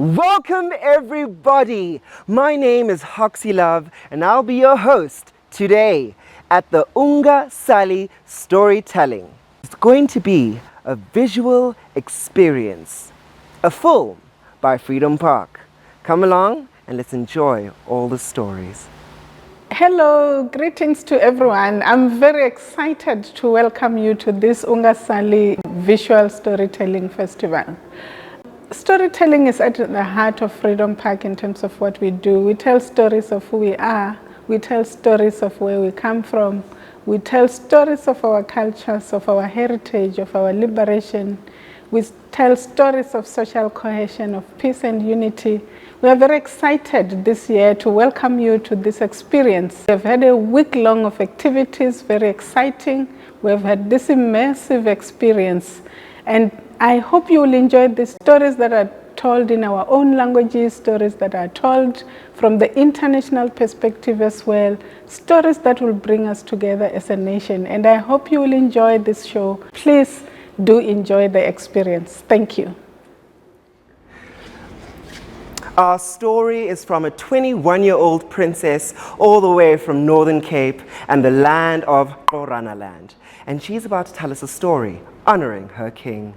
Welcome everybody! My name is Hoxie Love and I'll be your host today at the Ungasali Storytelling. It's going to be a visual experience, a film by Freedom Park. Come along and let's enjoy all the stories. Hello, greetings to everyone. I'm very excited to welcome you to this Ungasali Visual Storytelling Festival. Storytelling is at the heart of Freedom Park in terms of what we do. We tell stories of who we are, we tell stories of where we come from, we tell stories of our cultures, of our heritage, of our liberation. We tell stories of social cohesion, of peace and unity. We are very excited this year to welcome you to this experience. We have had a week long of activities, very exciting. We have had this immersive experience. And I hope you will enjoy the stories that are told in our own languages, stories that are told from the international perspective as well, stories that will bring us together as a nation. And I hope you will enjoy this show. Please do enjoy the experience. Thank you. Our story is from a 21-year-old princess all the way from Northern Cape and the land of Kora land. And she's about to tell us a story honoring her king.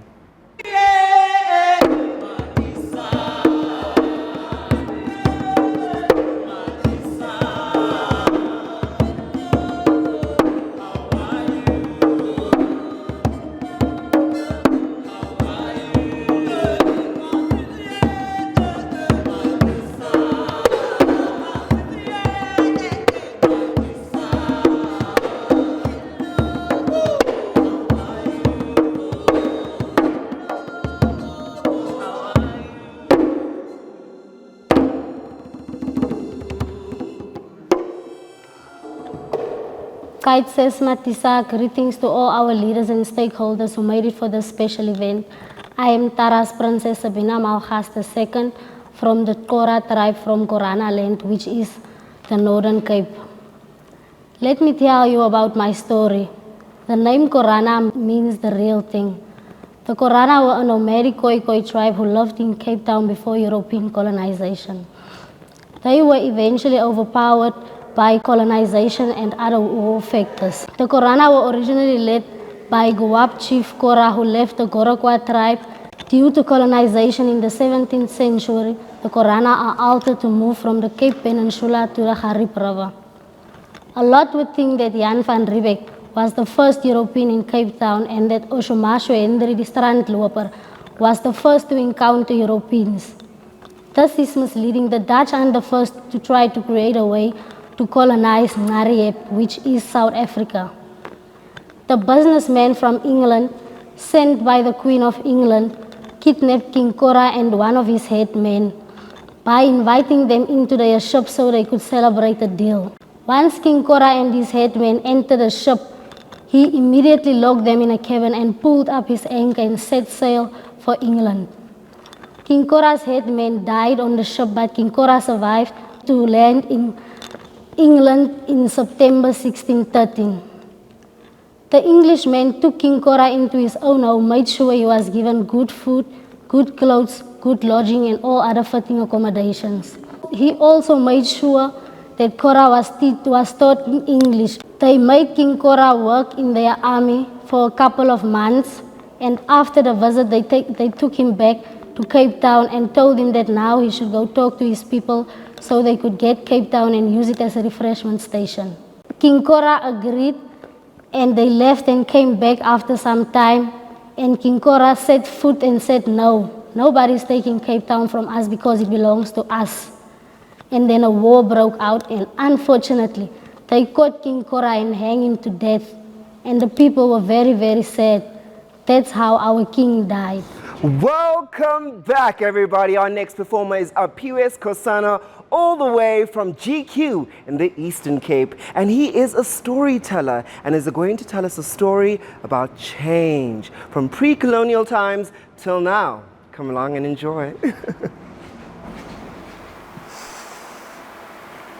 Kite says Matisa, greetings to all our leaders and stakeholders who made it for this special event. I am Tara's Princess Sabina Malgas II from the Kora tribe from Korana land, which is the Northern Cape. Let me tell you about my story. The name Korana means the real thing. The Korana were a nomadic Khoi tribe who lived in Cape Town before European colonization. They were eventually overpowered by colonization and other war factors. The Korana were originally led by Guwap chief Kora, who left the Gorokwa tribe. Due to colonization in the 17th century, the Korana are altered to move from the Cape Peninsula to the Garib River. A lot would think that Jan van Riebeeck was the first European in Cape Town and that Oshomasho Hendrik die Strandloper was the first to encounter Europeans. This is misleading. The Dutch are the first to try to create a way to colonize Mariep, which is South Africa. The businessman from England, sent by the Queen of England, kidnapped King Kora and one of his headmen by inviting them into their ship so they could celebrate the deal. Once King Kora and his headmen entered the ship, he immediately locked them in a cabin and pulled up his anchor and set sail for England. King Kora's headmen died on the ship, but King Kora survived to land in England in September 1613. The Englishman took King Kora into his own home, made sure he was given good food, good clothes, good lodging, and all other fitting accommodations. He also made sure that Kora was taught in English. They made King Kora work in their army for a couple of months, and after the visit, they took him back to Cape Town and told him that now he should go talk to his people so they could get Cape Town and use it as a refreshment station. King Kora agreed, and they left and came back after some time, and King Kora set foot and said, no, nobody's taking Cape Town from us because it belongs to us. And then a war broke out, and unfortunately, they caught King Kora and hanged him to death. And the people were very, very sad. That's how our king died. Welcome back, everybody. Our next performer is Apiwes Kosana, all the way from GQ in the Eastern Cape. And he is a storyteller and is going to tell us a story about change from pre-colonial times till now. Come along and enjoy.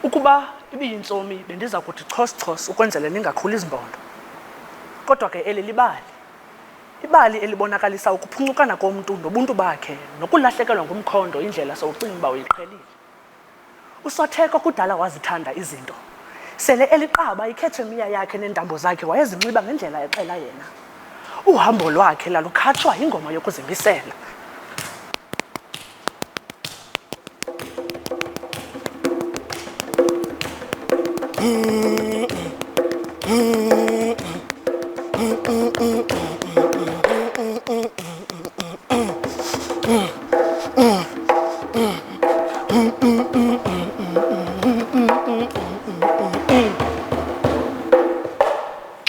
Ukuba ibiyintsomi bendiza kuthi chos ukwenzele ningakhuli izimbondo. Kodwa ke eli libali ibali elibonakalisa ukuphuncukana komntu nobuntu bakhe nokulahlekelwa ngumkhondo indlela sowucinga uba uyiqhelile. Usotheko kudala wazithanda izinto. Sele eliqaba ikhetshemiya yakhe neentambo zakhe wayezinxiba ngendlela exela yena. Uhambo lwakhe lalukhatshwa yingoma yokuzimisela.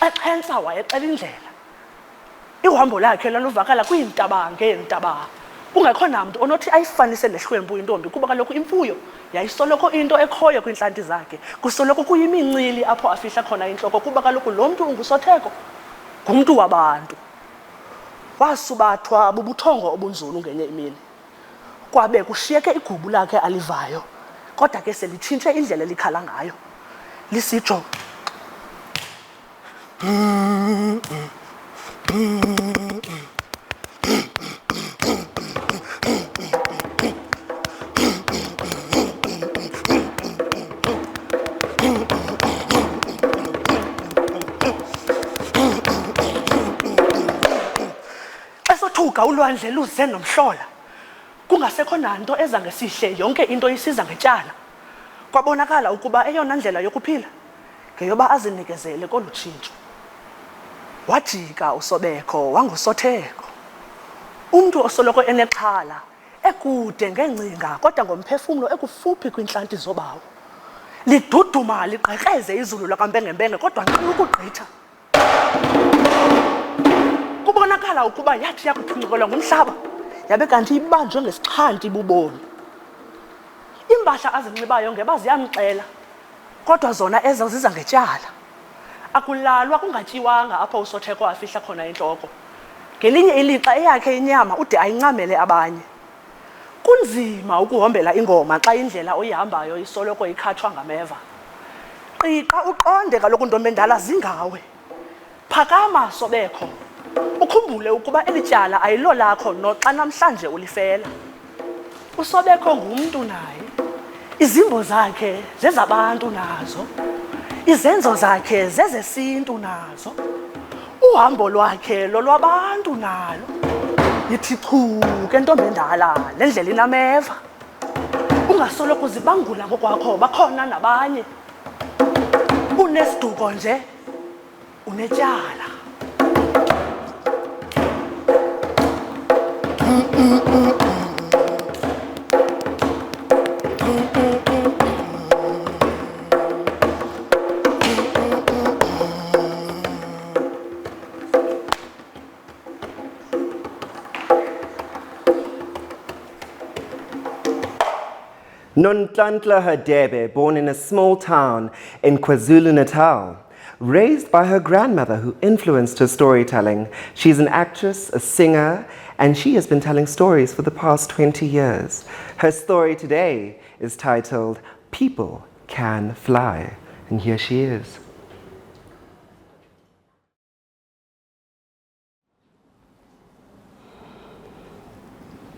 Exhensa wayexela indlela. Ihambo lakhe laluvakala kwiintaba ngeentaba. Kungekho namntu onothi ayifanise nehlwempu intombi kuba kaloku imfuyo yayisoloko into ekhoyo kwintlanti zakhe. Kusoloko kuyimincili apho afihla khona intloko kuba kaloku lo mntu ungusotheko ngumntu wabantu. Wasubathwa bubuthongo obunzulu ngenye imini. Kwabe kushiyeke igubu lakhe alivayo. Kodwa ke selitshintshe indlela elikhala ngayo. Lisitsho esothuka ulwandle luze nomhlola. Kungasekho nanto eza ngesihle, yonke into isiza ngetyala. Kwabonakala ukuba eyona ndlela yokuphila ngeyoba azinikezele kolu tshintsho. Wajika usobekho wangusotheko. Umntu osoloko enexhala, ekude ngengcinga kodwa ngomphefumlo ekufuphi kwintlanti zobawo. Liduduma ligqekreze izulu lakampengempenge kodwa nxa ukugqitha. Kubonakala ukuba yathi yakuphunyukelwa ngumhlaba, yabe kanti ibanjwe ngesixhanti bubomi. Iimpahla azinxibayo ngeba ziyamxela, kodwa zona ezo ziza ngetyala. Akulalwa kungatyiwanga apho usotheko afihla khona intloko. Ngelinye ilixa eyakhe inyama ude ayincamele abanye. Kunzima ukuhombela ingoma xa indlela oyihambayo isoloko ikhatshwa ngameva. Qiqa uqonde kaloku ntombi endala zingawe. Phakama sobekho. Ukhumbule ukuba elityala ayilo lakho noxa namhlanje ulifela. Usobekho ngumntu naye. Izimbo zakhe zezabantu nazo. Izenzo zakhe zezesintu nazo. Uhambo lwakhe lolwabantu nalo. Yithi chu ke ntombi endala le ndlela inameva. Ungasoloko uzibangula ngokwakho bakhona nabanye. Unesiduko nje unetyala. Nonhlanhla Hadebe, born in a small town in KwaZulu-Natal, raised by her grandmother who influenced her storytelling. She's an actress, a singer, and she has been telling stories for the past 20 years. Her story today is titled, People Can Fly. And here she is.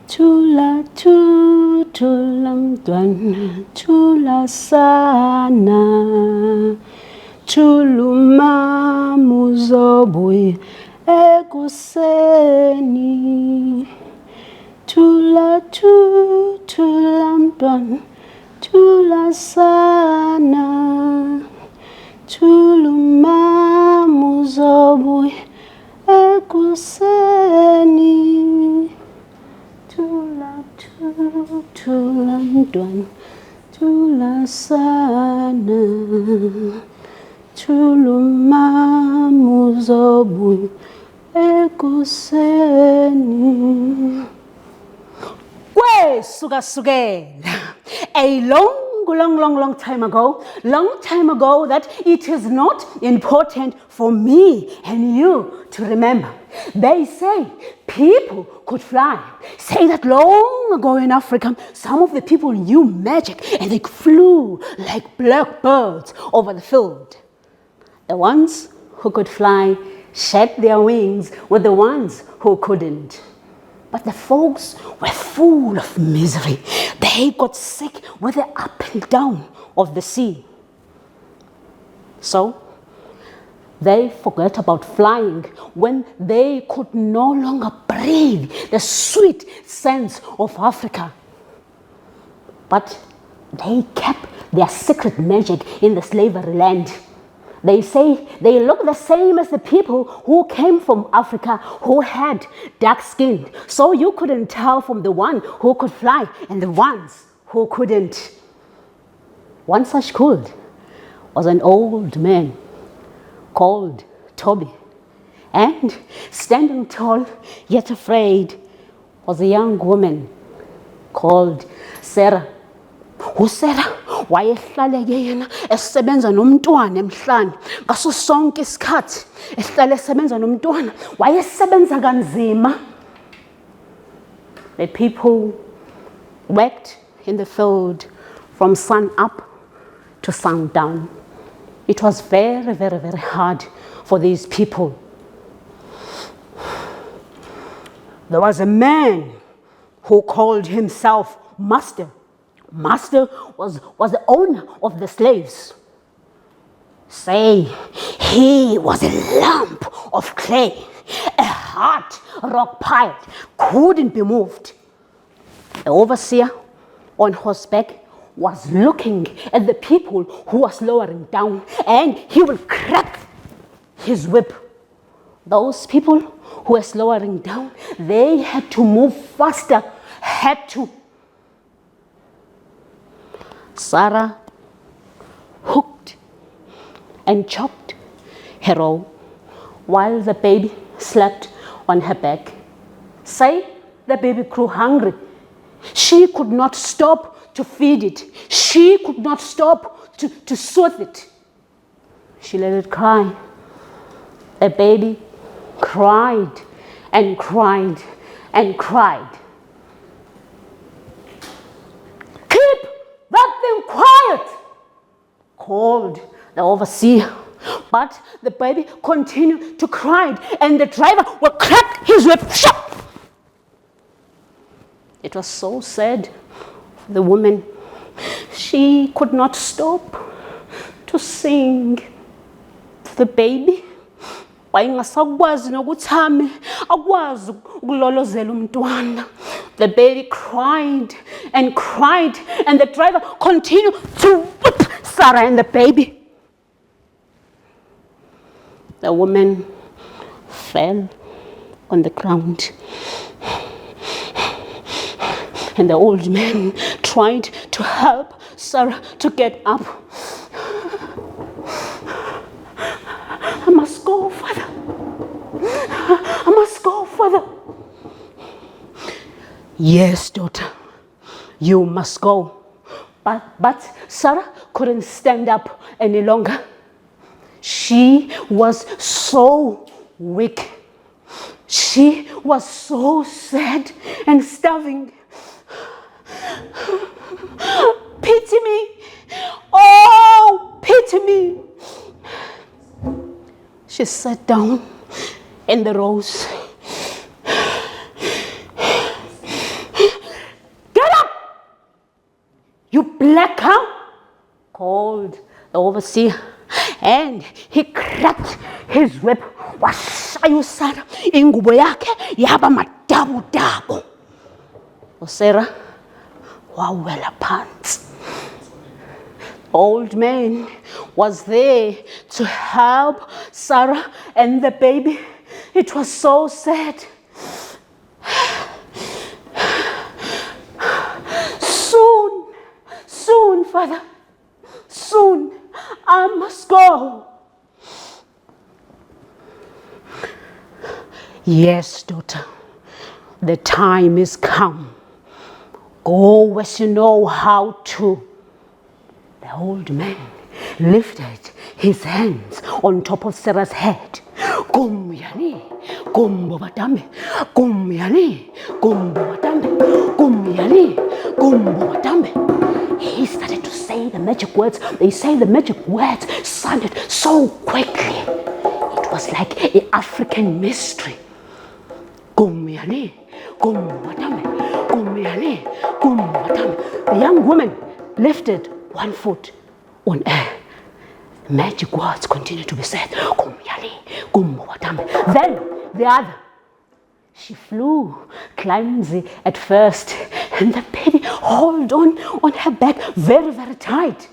Chula chu chula mntwana chula sana chuluma muzobuya ekuseni chula chu chula mntwana chula sana chuluma muzobuya ekuseni Chula mntwana chula sana chuluma muzobuya ekuseni. Sukela a long time ago that it is not important for me and you to remember. They say people could fly. Say that long ago in Africa, some of the people knew magic and they flew like blackbirds over the field. The ones who could fly shed their wings with the ones who couldn't. But the folks were full of misery. They got sick with the up and down of the sea. So they forgot about flying when they could no longer breathe the sweet scents of Africa. But they kept their secret magic in the slavery land. They say they look the same as the people who came from Africa who had dark skin. So you couldn't tell from the one who could fly and the ones who couldn't. One such could was an old man called Toby. And standing tall yet afraid was a young woman called Sarah. USarah wayehlaleke yena esebenza nomntwana emhlanje ngaso sonke isikhathi ehlale esebenza nomntwana wayesebenza kanzima. The people worked in the field from sun up to sundown. It was very, very, very hard for these people. There was a man who called himself Master. Master was the owner of the slaves. Say, he was a lump of clay, a hard rock pile, couldn't be moved. The overseer on horseback was looking at the people who was lowering down, and he would crack his whip. Those people who were lowering down, they had to move faster, had to. Sarah hooked and chopped her roll while the baby slept on her back. Say the baby grew hungry. She could not stop to feed it. She could not stop to soothe it. She let it cry. The baby cried and cried and cried. Keep that thing quiet, called the overseer. But the baby continued to cry, and the driver would crack his whip. It was so sad for the woman. She could not stop to sing to the baby. Wayengasakwazi nokuthi akwazi ukulolozela umntwana. The baby cried and cried, and the driver continued to whip Sarah and the baby. The woman fell on the ground, and the old man tried to help Sarah to get up. I must go, Father. I must go, Father. Yes, daughter, you must go. But Sarah couldn't stand up any longer. She was so weak. She was so sad and starving. Pity me. Oh, pity me. She sat down in the rows. Get up, you black cow, called the overseer. And he cracked his whip. Washaya Sarah ingubo yakhe yaba madabu-dabu. Sarah wawela phansi. Old man was there to help Sarah and the baby. It was so sad. Soon, Father, soon I must go. Yes, daughter, the time is come. Go as you know how to. The old man lifted his hands on top of Sarah's head. Gumyani, gumbo batambe, gumyani, gumbo batambe, gumyani, gumbo batambe. He started to say the magic words. They say the magic words sounded so quickly. It was like an African mystery. The young woman lifted one foot on air. Magic words continued to be said. Then the other. She flew clumsy at first, and the baby held on her back very, very tight.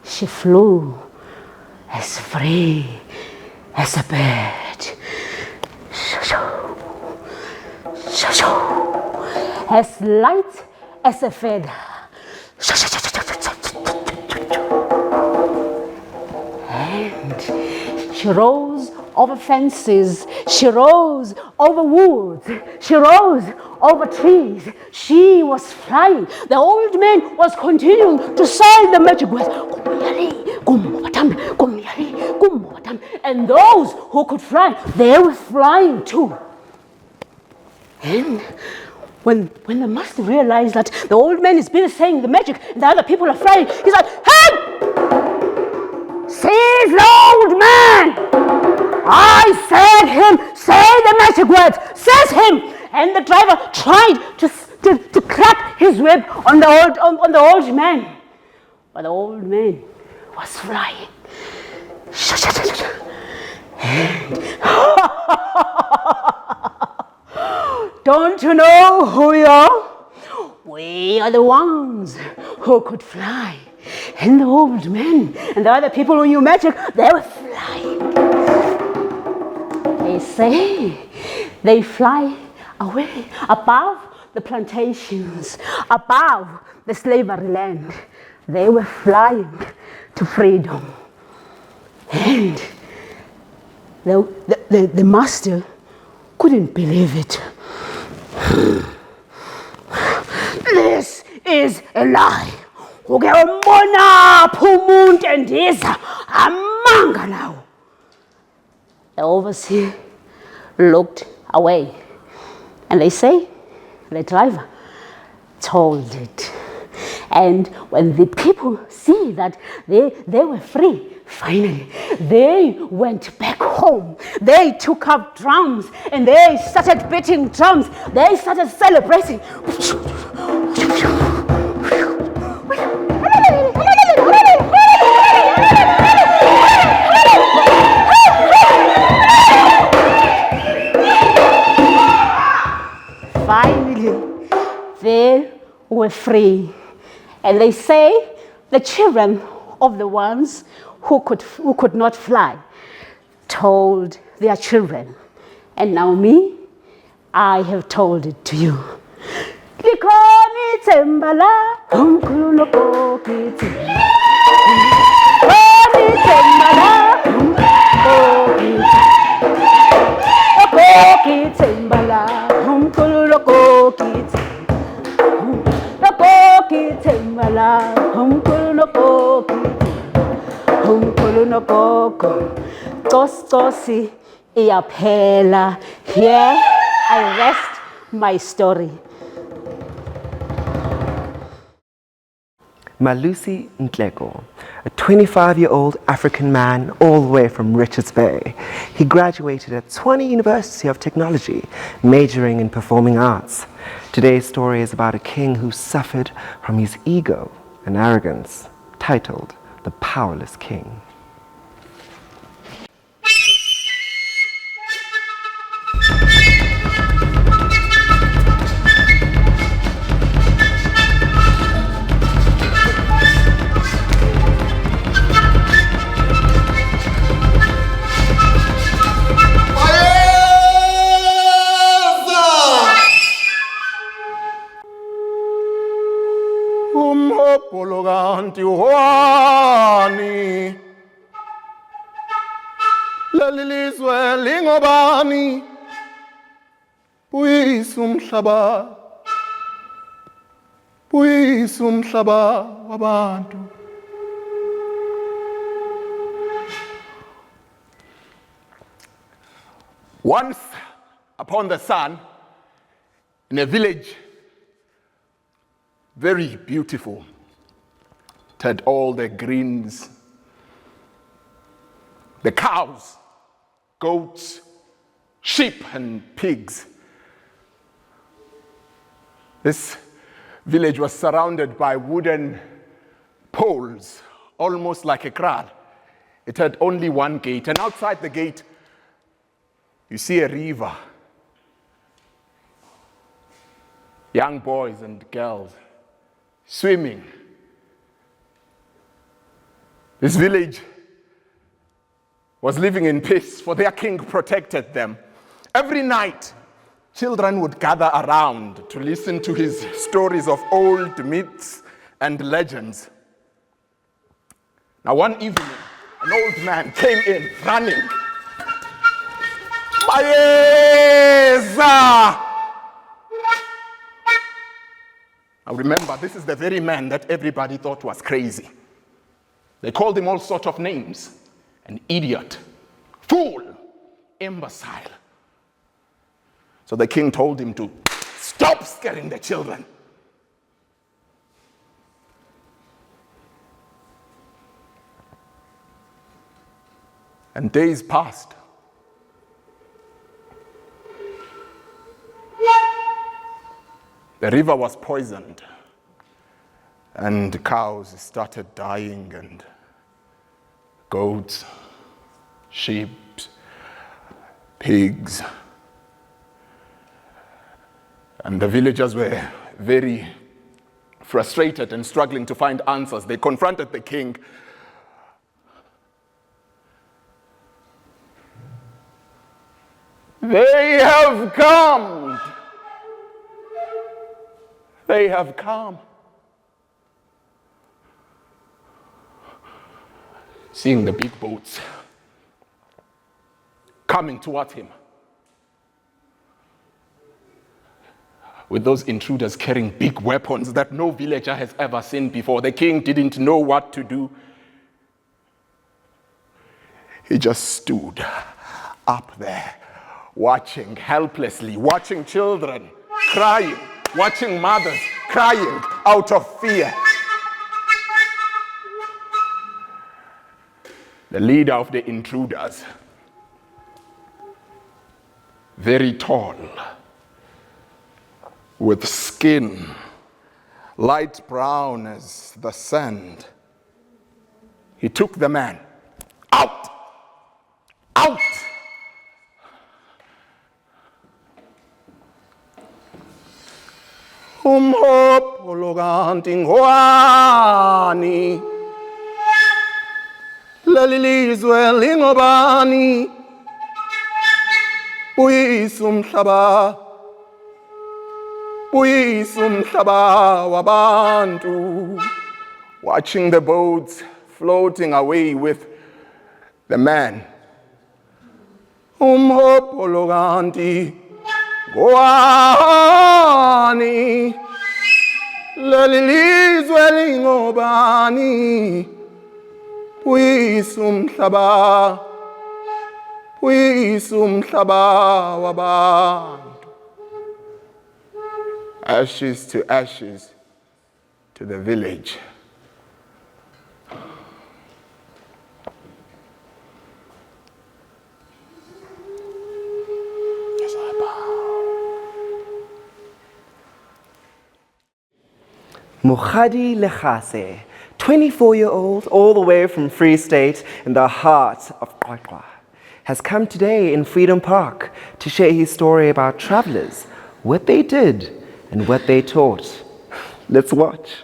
She flew as free as a bird, as light as a feather. And she rose over fences, she rose over woods, she rose over trees. She was flying. The old man was continuing to say the magic words. And those who could fly, they were flying too. And when the master realized that the old man is busy saying the magic and the other people are flying, he's like, "Hey! Seize the old man! I said him, say the magic words, says him." And the driver tried to clap his whip on the old man. But the old man was flying. Don't you know who we are? We are the ones who could fly. And the old men and the other people who knew magic, they were flying. They say they fly away above the plantations, above the slavery land. They were flying to freedom. And the master couldn't believe it. This is a lie. The overseer looked away, and they say the driver told it. And when the people see that they were free, finally, they went back home. They took up drums and they started beating drums. They started celebrating. Finally, they were free. And they say the children of the ones who could not fly told their children. And now me, I have told it to you. Here I rest my story. Malusi Ntleko, a 25-year-old African man all the way from Richards Bay. He graduated at Tshwane University of Technology, majoring in performing arts. Today's story is about a king who suffered from his ego and arrogance, titled The Powerless King. Umhopologanti wani lalilizwe lingobani buyisa umhlaba wabantu. Once upon the sun, in a village, very beautiful, it had all the greens, the cows, goats, sheep, and pigs. This village was surrounded by wooden poles, almost like a kraal. It had only one gate, and outside the gate, you see a river. Young boys and girls swimming. This village was living in peace, for their king protected them. Every night, children would gather around to listen to his stories of old myths and legends. Now, one evening, an old man came in running. Mayeza! Now remember, this is the very man that everybody thought was crazy. They called him all sorts of names. An idiot, fool, imbecile. So the king told him to stop scaring the children. And days passed. The river was poisoned, and cows started dying, and goats, sheep, pigs. And the villagers were very frustrated and struggling to find answers. They confronted the king. They have come. They have come. Seeing the big boats coming towards him, with those intruders carrying big weapons that no villager has ever seen before, the king didn't know what to do. He just stood up there, watching helplessly, watching children crying, watching mothers crying out of fear. The leader of the intruders, very tall, with skin light brown as the sand, he took the man out. Umhopologanti ngwani lalilizwe lingobani uyisumhlaba wabantu. Watching the boats floating away with the man. Umhopologanti ngwani lalilizwe lingobani uyisumhlaba wabantu. Ashes to ashes to the village. Yes, I bow. Mukhadi Lekhase, 24-year-old, all the way from Free State in the heart of Qwaqwa, has come today in Freedom Park to share his story about travelers, what they did and what they taught. Let's watch.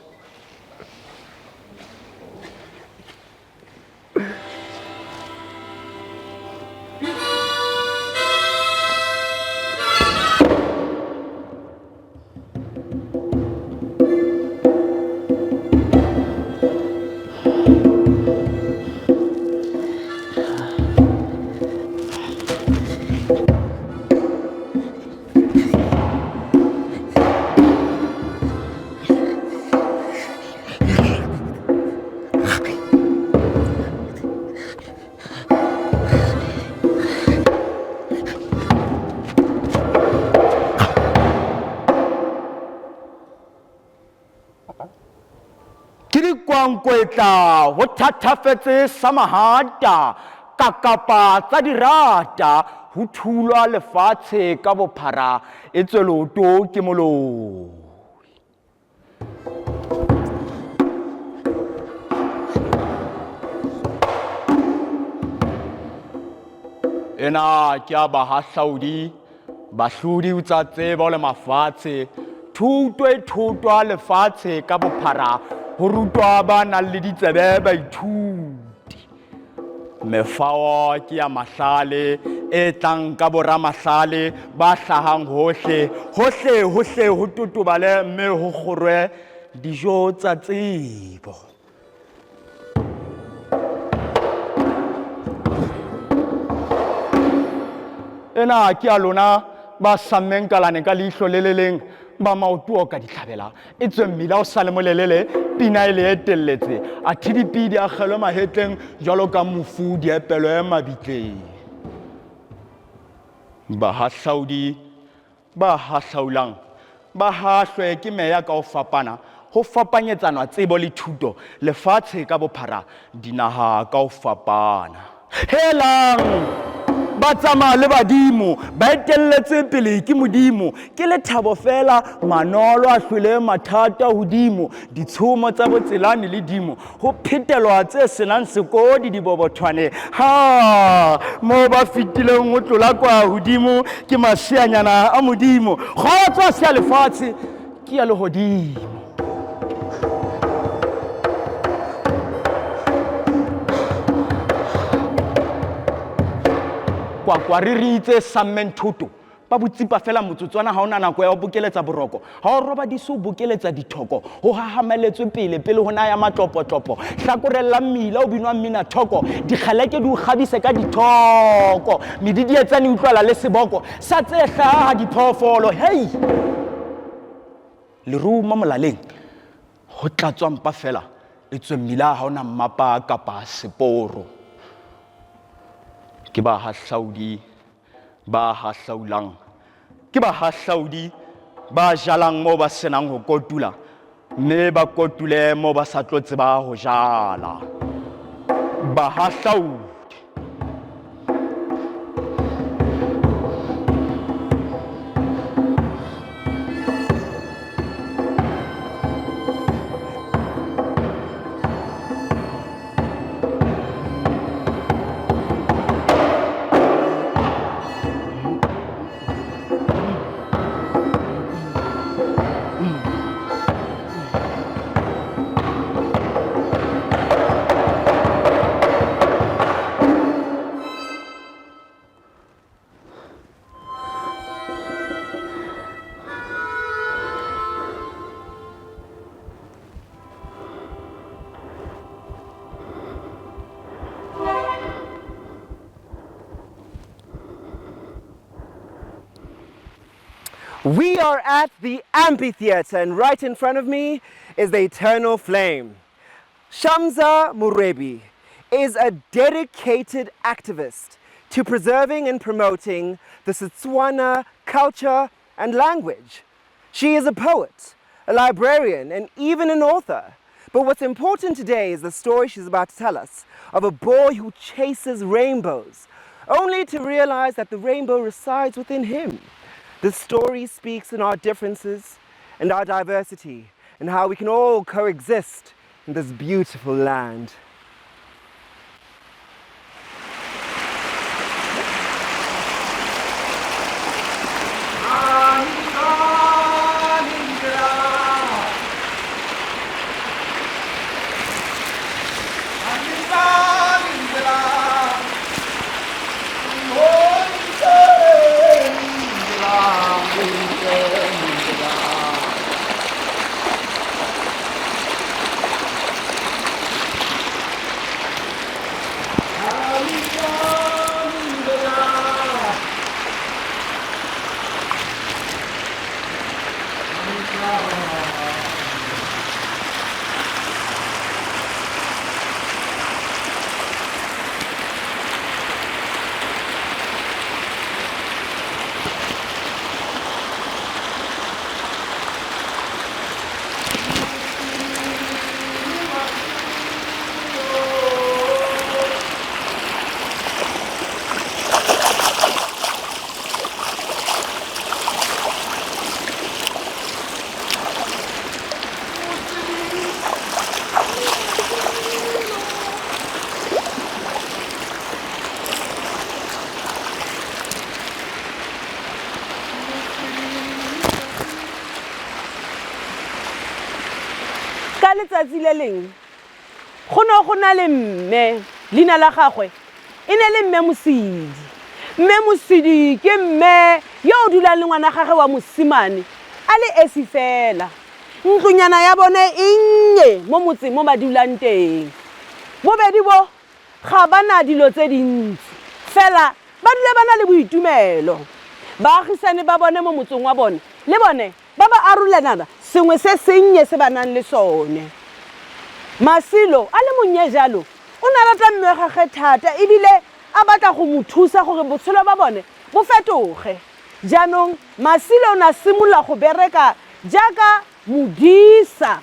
Kwetla ho thatafetse sa mahata kakapa tsa dirata ho thulwa lefatshe ka bophara e tswe leoto ke moloi. Ena ke a bahahlaudi, bahlodi ho tsa tsebo le mafatshe, thuto e thotwa lefatshe ka bophara ho rutwa ba nang le ditsebe baithuti. Mefao ke ya mahlale e tlang ka boramahlale ba hlahang hohle, hohle hohle ho totobale mme ho kgorwe dijo tsa tsebo. Ena ke a lona ba sammeng kalane ka leihlo le le leng ba maoto ka ditlhabela e tswe mmila o sa le molelele pina e le etelletse a thidipidi a kgelwe mahetleng jwalo ka mofu diepelo e mabitleng. Bahahlaudi ba hahlaulang ba hahlwe ke meya ka ho fapana ho fapanyetsanwa tsebo le thuto lefatshe ka bophara dinaha ka ho fapana. Helang ba tsamaya le badimo ba etelletse pele ke modimo ke lethabo fela manolo a hlwele mathata hodimo ditshomo tsa botselane le dimo ho phetelwa tse senang sekodi dibobothwane ha mo ba fitileng ho tlola kwa hodimo ke maseanyana a modimo kgotso se a lefatshe ke ya lehodimo. Kwa re ritse sammeng thuto ba botsipa fela motsotswana ha ona nako ya ho bokeletsa boroko ha o roba diso bokeletsa dithoko ho hahameletswe pele ho naya matlopotlopo hlakorella mmila o binwa mmina thoko dikgeleke di o kgabise ka dithoko medidi etsane utlwala le seboko sa tse hlaha diphoofolo hei le ruma molaleng ho tlatswa mpa fela e tswe mmila ha ona mmapa kapa seporo. Ke bahahlaudi ba hahlaulang, ke bahahlaudi ba jalang moo ba senang ho kotula mme ba kotule moo ba sa tlo tseba ho jala. Bahahlaudi We are at the amphitheater, and right in front of me is the eternal flame. Shamsa Murebi is a dedicated activist to preserving and promoting the Setswana culture and language. She is a poet, a librarian, and even an author. But what's important today is the story she's about to tell us of a boy who chases rainbows, only to realize that the rainbow resides within him. The story speaks in our differences and our diversity and how we can all coexist in this beautiful land. letsatsi le leng go ne go na le mme leina la gagwe e ne le mme Mosidi. Mme Mosidi ke mme yo o dulang le ngwana gagwe wa mosimane a le esi fela. Ntlunyana ya bone e nnye mo motseng mo ba dulang teng. Bobedi bo ga bana dilo tse dintsi fela ba dule ba na le boitumelo. Baagisane ba bone mo motseng wa bone le bone ba ba arolanana sengwe se sennye se ba nang le sone. Masilo a le monnye jalo o ne a rata mme wa gagwe thata ebile a batla go mo thusa gore botshelo ba bone bo fetoge. Jaanong Masilo o ne a simolola go bereka jaaka modisa.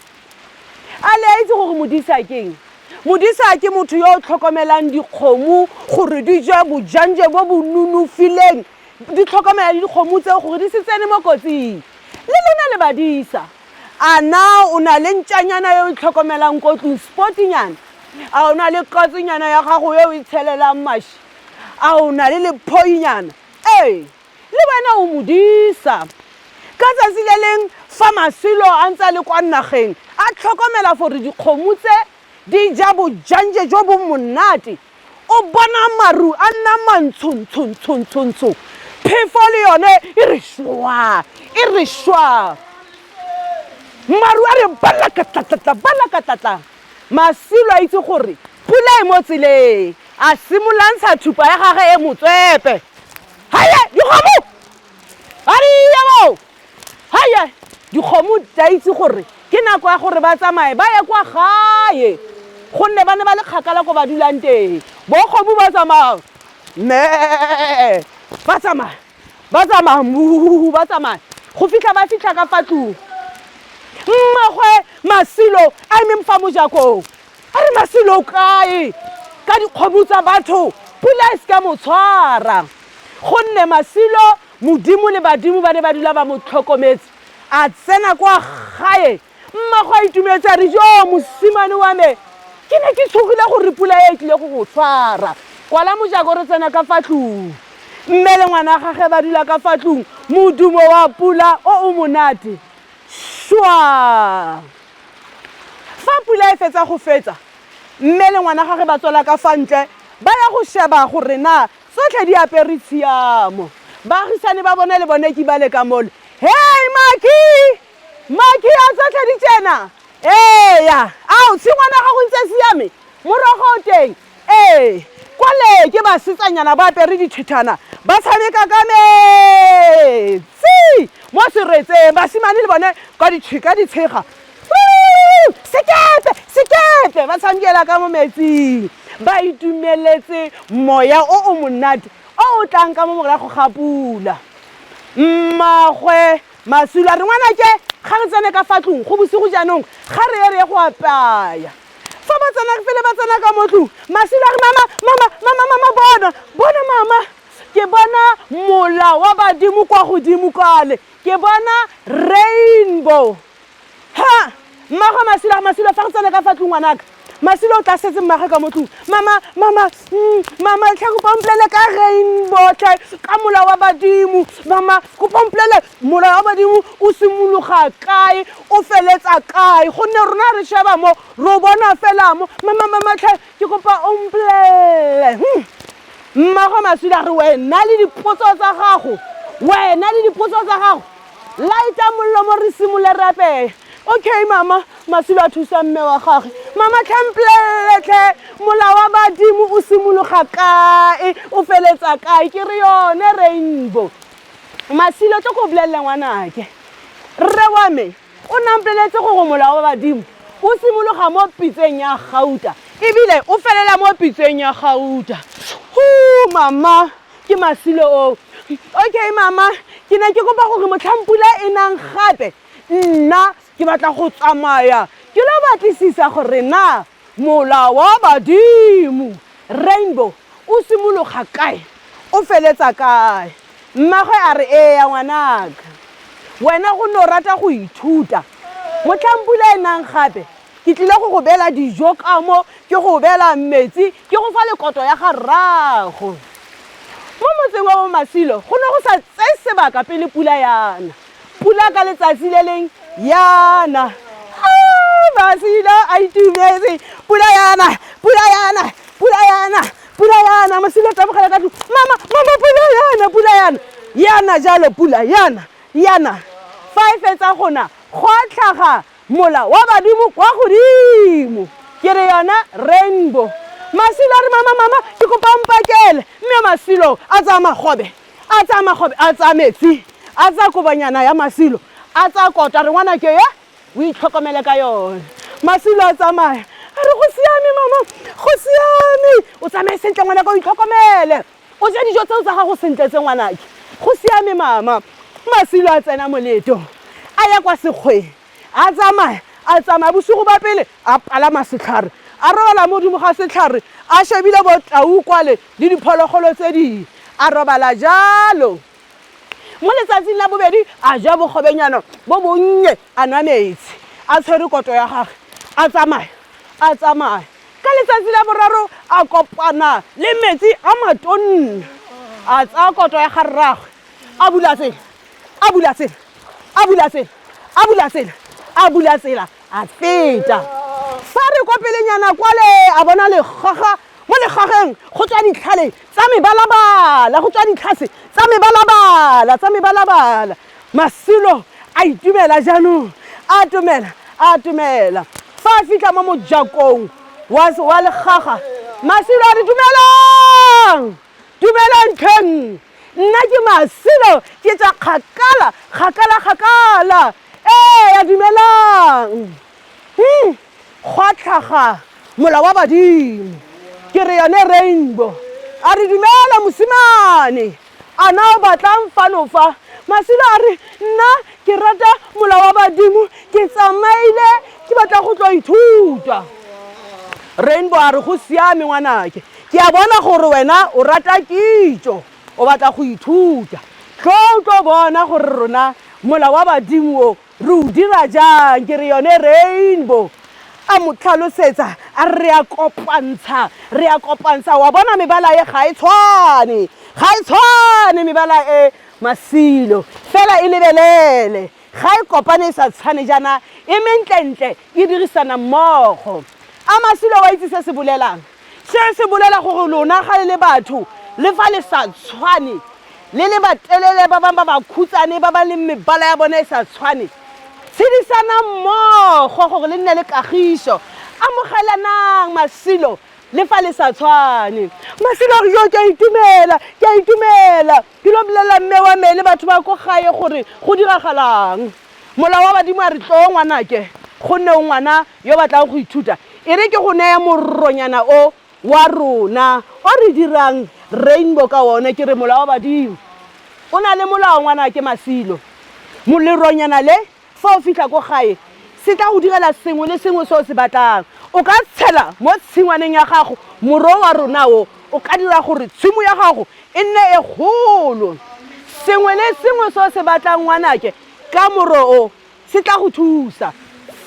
A le a itse gore modisa ke eng? Modisa ke motho yo o tlhokomelang dikgomo gore di je bojanje bo bo nonofileng, di tlhokomela dikgomo tseo gore di se tsene mo kotsing. Le lona le badisa a na o na le ntšanyana yo o tlhokomelang ko tlong sportinyana, a o na le katsinyana ya gago yo o itshelelang maši, a o na le lephoinyana, le wena o modisa. Ka tsatsi le leng fa Masilo a ntse a le kwa nageng a tlhokomela gore dikgomo tse di ja bojanje jo bo monate, o bona maru a nna mantshontsho, phefo le yone e re shwa, maru a re balakatlatla. Masilo a itse gore pula e mo tseleng, a simolantsha thupa ya gage e motswepe. Haye dikgomo, haye dikgomo tsa itse gore ke nako ya gore ba tsamaye ba ye kwa gae gonne ba ne ba le kgakala ko ba dulang teng. Bokgomo ba tsamaya ba tsamaya go fitlha ba fitlha ka fa tlong. Mmagwe Masilo a eme mfa mojakong a re Masilo kae ka dikgomo tsa batho pula e se ka mo tshwara gonne Masilo modimo le badimo ba ne ba dula ba mo tlhokometse. A tsena kwa gae mmagwe a itumetse a re jo mosimane wa me ke ne ke tshogile gore pula e tlile go go tshwara. Kwala mojako re tsena ka fa tlong. Mme le ngwana gagwe ba dula ka fa tlong, modumo wa pula o monate shwa. Fa pula e fetsa go fetsa, mme le ngwana gagwe ba tswela ka fa ntle ba ya go sheba gore na tsotlhe di apere tshiamo. Baagisane ba bone le bone ke ba le ka mole, hey Maki a tsotlhe di tsena. Eya ao tshingwana ga go ntse siame morogo o teng. Kwale ke ba setsanyana ba apere dithethana ba tshameka ka metsi mo seretseng. Basimane le bone ka ditshika di tshega, sekepe ba tshamekela ka mo metsing ba itumeletse moya o monate o tlang ka mo morago ga pula. Mmagwe Masilo a re ngwana ke ga re tsene ka fa tlong go bosigo jaanong ga re ye go apaya. Fa ba tsena ka mo tlong, Masilo a re mama bona mama, ke bona mola wa badimo kwa godimo kwale, ke bona rainbow. Ha mmaga Masilo fa re tsena ka fa tlong ngwanaka, Masilo o tla setse mmagwe ka mo tlong, mama tlhe ko pomplele ka rainbow tlhe ka mola wa badimo. Mama ko pomplele mola wa badimo o simologa kae o feletsa kae gonne rona re sheba mo ro bona fela mo. Mama tlhe ke kopa omplele. Mmaga Masilo a re wena le dipotso tsa gago, laita mollo mo re simole re apeye. Okay mama, Masilo a thusa mme wa gagwe. Mama tlhe mola wa badimo o simologa kae o feletsa kae ke re yone rainbow. Masilo tlo go bolelela ngwanake, rre wa me o nampeletse go mola wa badimo o simologa mo pitseng ya gauta ebile o felela mo pitseng ya gauta. Mama ke Masilo o. Okay mama, ke ne ke kopa gore motlhampula e nang gape nna ke batla go tsamaya ke lo batlisisa gore na mola wa badimo rainbow o simologa kae o feletsa kae. Mmagwe a re ya ngwanaka, wena go no rata go ithuta, motlhampula e nang gape ke tlile go go bela dijo ka mo, ke go bela metsi, ke go fa lekoto ya ga rrago. Mo motseng wa Masilo go ne go sa tseye sebaka pele pula yana. Pula ka letsatsi le leng yana. Masilo a itumetse pula yana Masilo a tabogela ka mama pula yana jalo pula yana fa e fetsa gona go tlhaga mola wa badimo kwa godimo ke re yona rainbow Masilo re mama ke kopa mpakele mme Masilo a tsa magobe a tsa metsi a tsa kobanyana ya Masilo a tsa kota re ngwana ke ye o itlhokomele ka yone Masilo a tsamaya a re go siame mama go siame o tsamaye sentle ngwana ka o itlhokomele o ja dijo tseo tsa gago sentle tse ngwanake go siame mama Masilo a tsena moleto a ya kwa sekgwe a tsamaya bosigo ba pele a palama setlhare a robala mo godimo ga setlhare a shebile botau kwale le diphologolo tse dingwe a robala jalo mo letsatsing la bobedi a ja bogobenyana bo bonnye a nwa metsi a tshwere koto ya gagwe a tsamaya ka letsatsi la boraro a kopana le metsi a matonna a tsaya koto ya garragwe a bula tsela a feta fa re kwa pelenyana kwale a bona legaga mo legageng go tswa ditlhale tsa mebalabala Masilo a itumela jaanong a atumela fa a fitlha mo mojakong wa legaga Masilo a re dumelang tlheng nna ke Masilo ke tsa kgakala ya dumelang go tlhaga mola wa badimo ke re yone rainbow a re dumela mosimane a na o batlang fanofa Masilo a re nna ke rata mola wa badimo ke tsamaile ke batla go tlo ithuta rainbow a re go siame ngwanake ke a bona gore wena o rata kitso o batla go ithuta tlo bona gore rona mola wa badimo o re o dira jang ke re yone rainbow a mo tlhalosetsa a re a kopantsha wa bona mebala e ga e tshwane mebala e Masilo fela e lebelele ga e kopane sa tshwane jana e mentlentle e dirisana mmogo a Masilo wa itse se bolela gore lona ga le batho le fa le sa tshwane le batelele ba bang ba bakhutsane ba ba le mebala ya bone e sa tshwane tshedisana mmogo gore le nne le kagiso amogelanang Masilo le fa le sa tshwane Masilo re jo ke a itumela ke lo bolela mme wa me le batho ba go gae gore go diragalang mola wa badimo a re tlo ngwanake go nne ngwana yo batlang go ithuta e re ke go nea moronyana o wa rona o re dirang rainbow ka wona ke re mola wa badimo o na le molao ngwanake Masilo moleronyana le fa o fitlha go gae se tla go direla sengwe le sengwe se o se batlang o ka tshela mo tshingwaneng ya gago moro wa rona o ka dira gore tshimo ya gago e nne e golo sengwe le sengwe se o se batlang ngwanake ka moro o se tla go thusa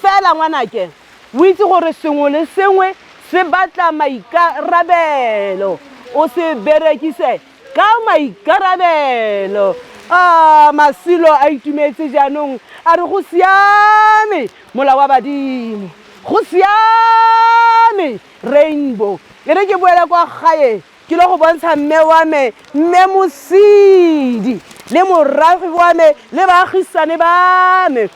fela ngwanake o itse gore sengwe le sengwe se batla maikarabelo o se berekise ka maikarabelo Masilo a itumetse jaanong a re go siame mola wa badimo go siame rainbow e re ke boela kwa gae ke lo go bontsha mme wa me mme Mosidi le moragi wa me le baagisane ba me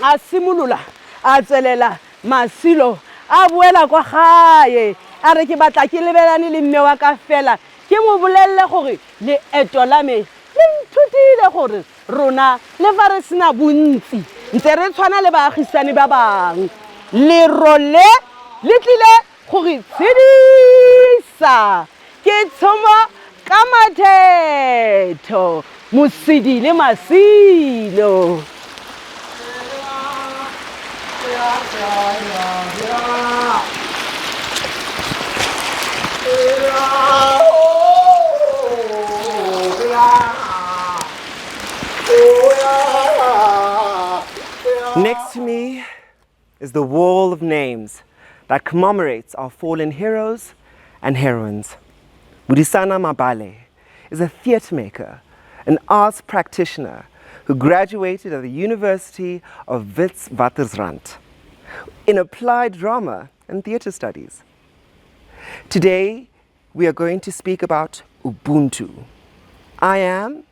a simolola a tselela Masilo a boela kwa gae a re ke batla ke lebelane le mme wa ka fela ke mo bolelle gore leeto la me le nthutile gore rona le fa re sena bontsi ntse re tshwana le baagisane ba bang lero le tlile gore tshedisa ke tshomo ka mathetho Mosidi le Masilo Next to me is the wall of names that commemorates our fallen heroes and heroines. Budisana Mabale is a theatre maker, an arts practitioner who graduated at the University of Witwatersrand. in applied drama and theatre studies. Today, we are going to speak about Ubuntu. I am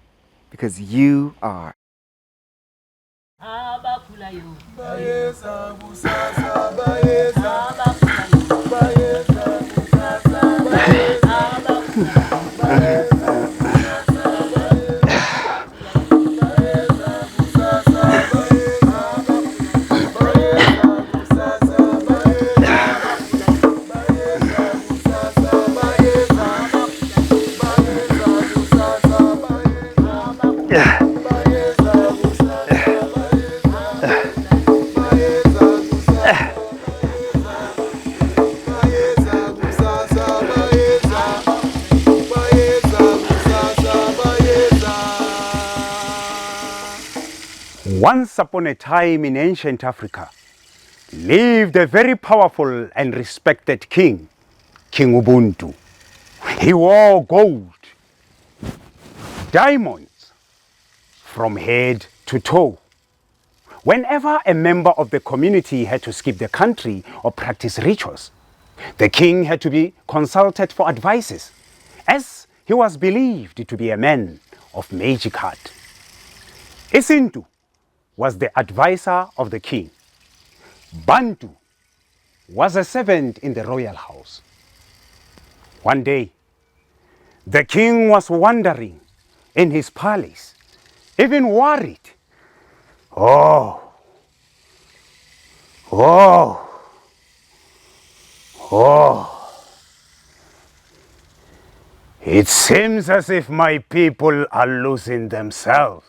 because you are. Once upon a time in ancient Africa, lived a very powerful and respected king, King Ubuntu. He wore gold, diamonds, from head to toe. Whenever a member of the community had to skip the country or practice rituals, the king had to be consulted for advices, as he was believed to be a man of magic heart. Isintu was the advisor of the king. Bantu was a servant in the royal house. One day, the king was wandering in his palace, even worried. Oh, it seems as if my people are losing themselves.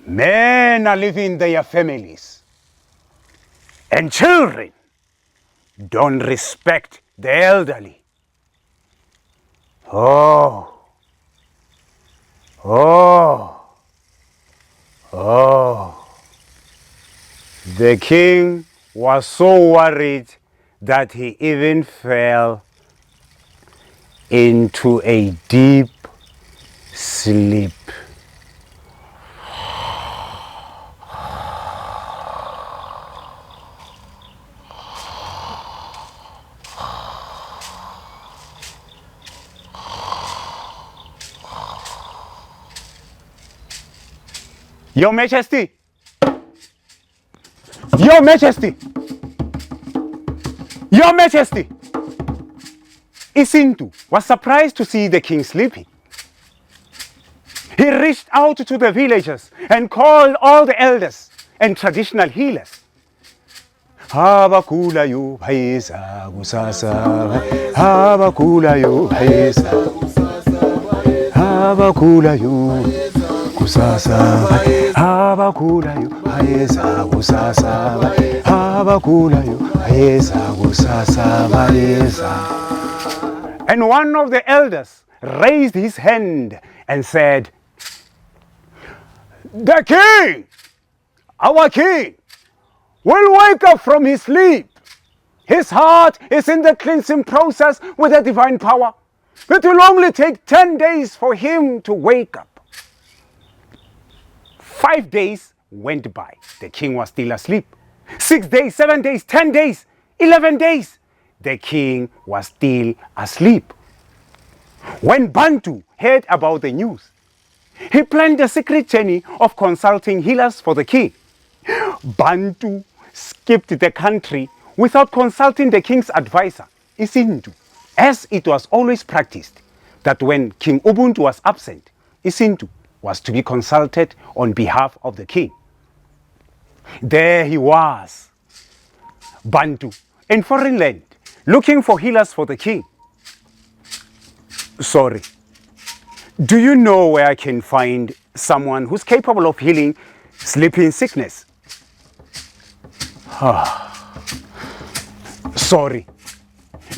Men are leaving their families, and children don't respect the elderly. The king was so worried that he even fell into a deep sleep. Your Majesty! Your Majesty! Your Majesty! Isintu was surprised to see the king sleeping. He reached out to the villagers and called all the elders and traditional healers. Habakula yu bhaisa gusasa, habakula yu bhaisa, habakula yu gusasa, habakula yu bhaisa gusasa, habakula yu bhaisa gusasa bhaisa. And one of the elders raised his hand and said, "The king, our king, will wake up from his sleep. His heart is in the cleansing process with the divine power. It will only take 10 days for him to wake up." 5 days went by. The king was still asleep. 6 days, 7 days, 10 days, 11 days. The king was still asleep. When Bantu heard about the news, he planned a secret journey of consulting healers for the king. Bantu skipped the country without consulting the king's advisor, Isintu, as it was always practiced that when King Ubuntu was absent, Isintu was to be consulted on behalf of the king. There he was, Bantu, in foreign land, looking for healers for the king. Sorry, do you know where I can find someone who's capable of healing sleeping sickness? Sorry,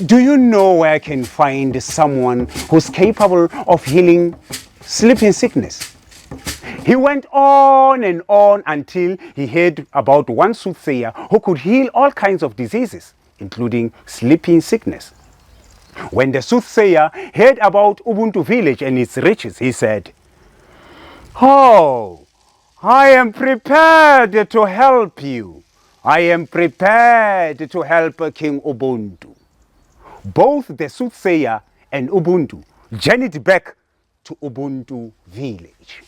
do you know where I can find someone who's capable of healing sleeping sickness? He went on and on until he heard about one soothsayer who could heal all kinds of diseases, including sleeping sickness. When the soothsayer heard about Ubuntu village and its riches, he said, "Oh, I am prepared to help you. I am prepared to help King Ubuntu. Both the soothsayer and Ubuntu journeyed back to Ubuntu village.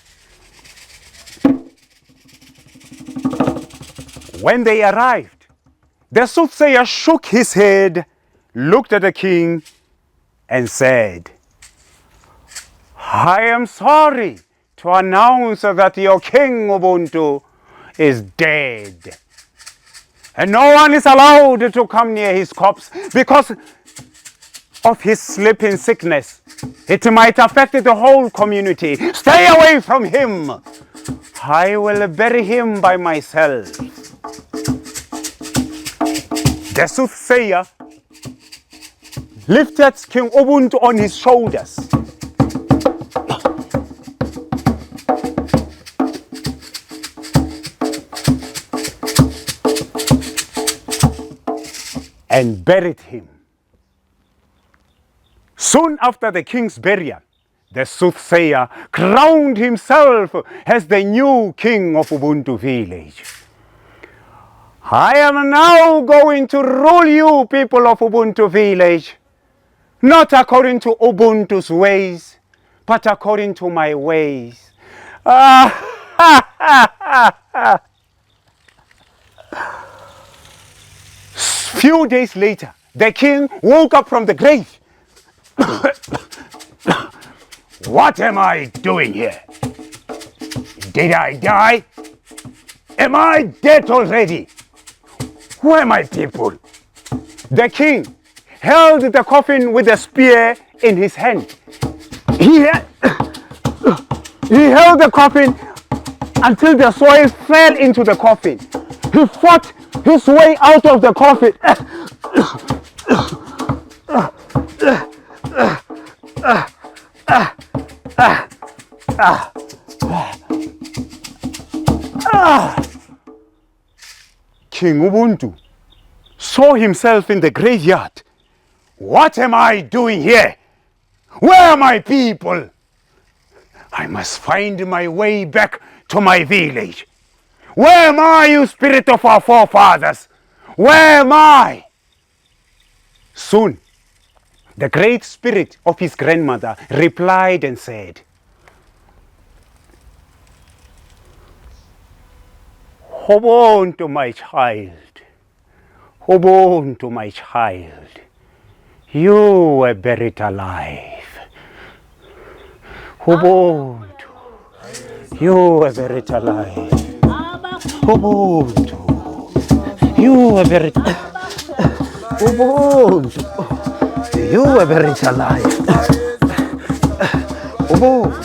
When they arrived, the soothsayer shook his head, looked at the king, and said, I am sorry to announce that your king Ubuntu is dead. And no one is allowed to come near his corpse because of his sleeping sickness. It might affect the whole community. Stay away from him. I will bury him by myself. The soothsayer lifted King Ubuntu on his shoulders. And buried him. Soon after the king's burial, the soothsayer crowned himself as the new king of Ubuntu village. I am now going to rule you, people of Ubuntu village, not according to Ubuntu's ways, but according to my ways. Few days later, the king woke up from the grave. What am I doing here? Did I die? Am I dead already? Where are my people? The king held the coffin with a spear in his hand. He held the coffin until the soil fell into the coffin. He fought his way out of the coffin. King Ubuntu saw himself in the graveyard. What am I doing here? Where are my people? I must find my way back to my village. Where am I, you spirit of our forefathers? Where am I? Soon, the great spirit of his grandmother replied and said, Ubuntu, my child. Ubuntu, my child. You were buried alive. Ubuntu. You were buried alive. Ubuntu. You were buried. Ubuntu. You were buried alive. Ubuntu.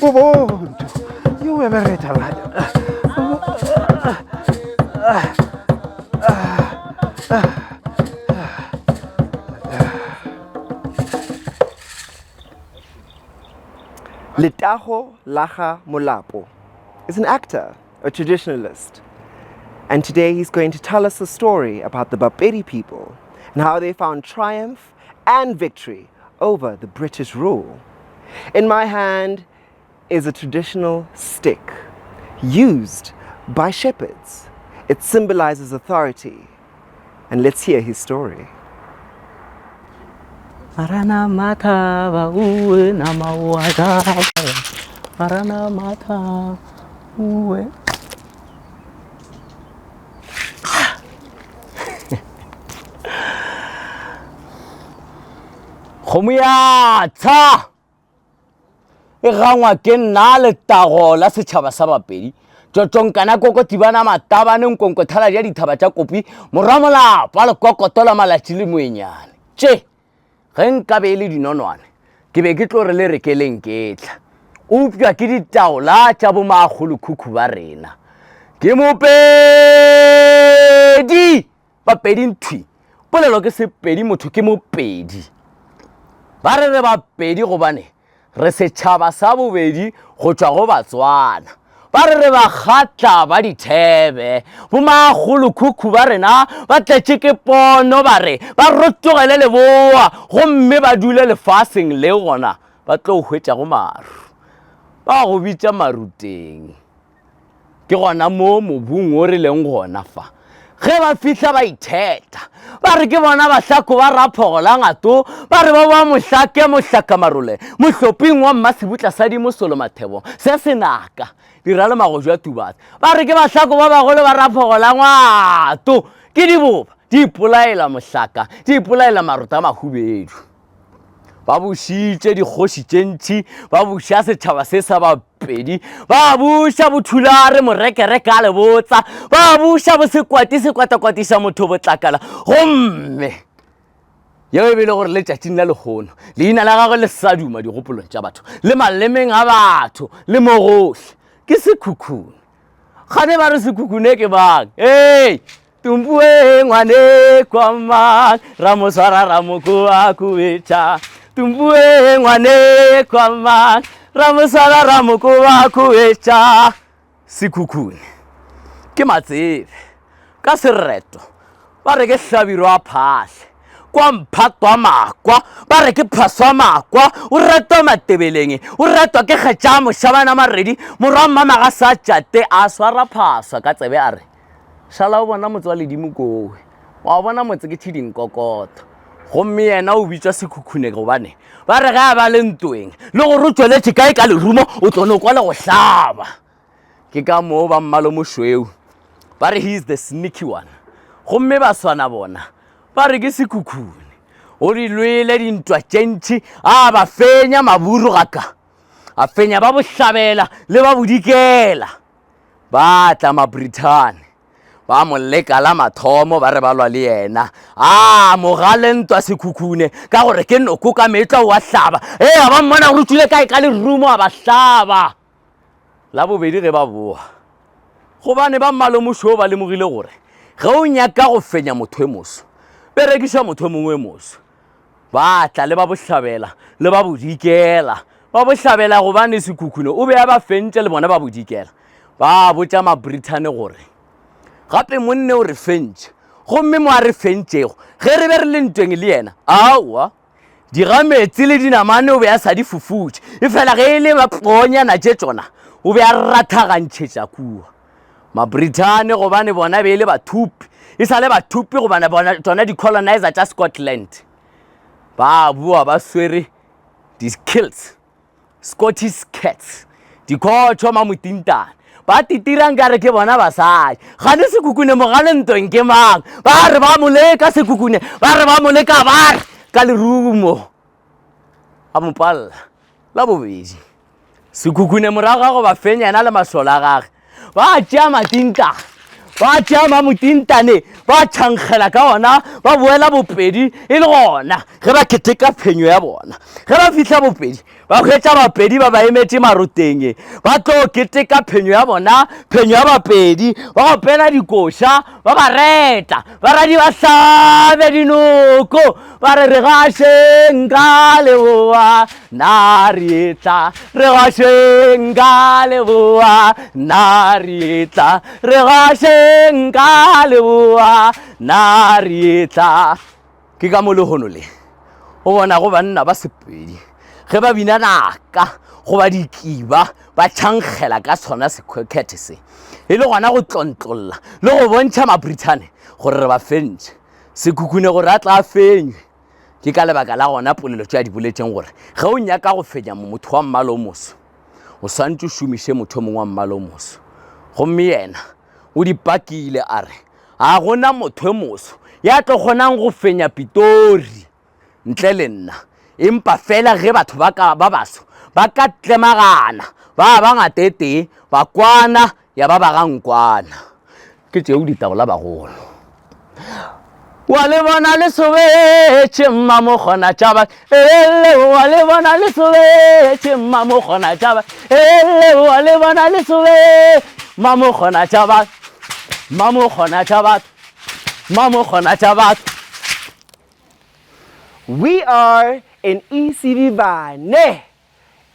Ubuntu. You were buried alive. Letago Laga Molapo is an actor, a traditionalist, and today he's going to tell us a story about the Bapedi people and how they found triumph and victory over the British rule. In my hand is a traditional stick used by shepherds. It symbolizes authority, and let's hear his story. Marana mata ba uwe na mawaza. Marana mata uwe. Khomuya tsa. E gangwa ke nna letago la setšhaba sa Bapedi. Tšotšonkana kokotibana matabane nkonko thala ja dithaba tša kopi moramola pa lekokotola malatši le moenyane. Tše ge nkabe e le dinonwane ke be ke tlo re le rekeleng ke tla upša ke ditaola tša bomakgolokhukhu ba rena ke mopedi Bapedi nthwi polelo ke sepedi motho ke mopedi ba re Bapedi gobane re setšhaba sa bobedi go tšwa go Batswana ba re ba kgatla ba dithebe bomagolokhukhu ba rena ba tletše ke pono ba re ba rotogele leboa gomme ba dule lefaseng le gona ba tlo hwetša go maru ba go bitša maruteng ke gona mo mobung o re leng gona fa ge ba fihla ba itheta ba re ke bona bahlako ba raphogola ngato ba re ba ba mohlake mohlakamarole mohloping wa mmasebutla sa dimosolo mathebo se senaka dira le magojo a tubatse ba re ke bahlako ba bagolo ba raphogola ngato ke diboba di ipolaela mohlaka di ipolaela maruta mahubedu ba bušitše dikgoši tše ntši ba buša setšhaba se sa bapedi ba buša bothulare morekereke a lebotsa ba buša bosekwati-sekwatakwatiša motho botlakala gomme yeo e be le gore letšatšing la lekgono leina la gagwe le sa duma digopolong tša batho le malemeng a batho le mogohle ke sekhukhune gane ba re sekhukhune ke bang tumpue ngwane kwa mang ramoswara ramokoa kuetša tumpue ngwane kwa mang ramoswara ramokoa kuetša sekhukhune ke matsebe ka sereto ba re ke hlabiro a phahle kwa mphatwa makwa ba re ke phaswa makwa o ratwa matebeleng o ratwa ke kgetša mošabana maredi morwa mmamaga sa tšate a swara phaswa ka tsebe a re šala o bona motse wa ledimo kowe wa bona motse ke thidinkokoto gomme yena o bitswa sekhukhune gobane ba re ge a ba le ntweng le gore o tsweletše kae ka lerumo o tlono kwa le go hlaba ke ka moo ba mmalo mošweu ba re he is the sneaky one gomme ba swana bona ba re ke sekhukhune o di lwele dintwa tše ntši a ba fenya maburu gaka a fenya ba bohlabela le ba bodikela ba tla maBrithane ba mo lekala mathomo ba re ba lwa le yena a mogalentwa sekhukhune ka gore ke noko ka metla wa hlaba a ba mmona gore o tswile kae ka lerumo a ba hlaba la bobedi ge ba boa gobane ba mmalo mošo ba lemogile gore ge o nyaka go fenya motho e moso berekiša motho mongwe moso ba tla le ba bohlabela le ba bodikela ba bohlabela gobane sekhukhune o be a ba fentše le bona ba bodikela ba botša maBrithane gore gape monne o re fentše gomme mo a re fentšego ge re be re le ntweng le yena aowa digametsi le dinamane o be a sa di fufutše e fela ge e le maponyana tše tsona o be a rathagantšhetša kua maBrithane gobane bona be e le bathupi e sa le bathupi gobane bona tsona di-colonizer tša Scotland ba bua ba swere di-skills Scottish cats dikhotho mamotintane ba titirang ka re ke bona basadi gane sekhukhune mogalentweng ke mang ba re ba moleka sekhukhune ba re ba moleka ba re ka lerumo a mopalla la bobedi sekhukhune morago ga go ba fenya ena le mašola a gage ba tšea matintane ba tšea mamotintane ba tšhankgela ka ona ba boela bopedi e le gona ge ba keteka phenyo ya bona ge ba fihla bopedi ba hwetša bapedi ba ba emetše maroteng ba tlo keteka phenyo ya bona phenyo ya bapedi ba gopela dikoša ba ba reta ba radi ba hlabe dinoko ba re gašeng ka leboa na re etla re gašeng ka leboa na re etla re gašeng ka leboa na re etla ke ka mo lehono le o bona go banna ba sepedi ge ba bina naka go ba dikiba ba tšhankgela ka sona sekhwekhethe se e le gona go tlontlolla le go bontšha maBrithane gore re ba fentše sekhukhune gore a tla a fenywe ke ka lebaka la gona polelo tša di boletšeng gore ge o nyaka go fenya motho wa mmala o moso o swantse o šomiše motho mongwe wa mmala o moso gomme yena o dipakile a re a gona motho e moso ya tlo kgonang go fenya Pitori ntle le nna empa fela ge batho ba baso ba ka tlemagana ba bangatete ba kwana ya ba gankwana ke tšeo ditagola bagolo wa le bona le sobetše mma mo kgona tšaba wa le bona le sobetše mma mo kgona tšaba wa le bona le sobe mma mo kgona tšaba mma mo kgona tšaba mma mo kgona tšaba. We are in ECV Bane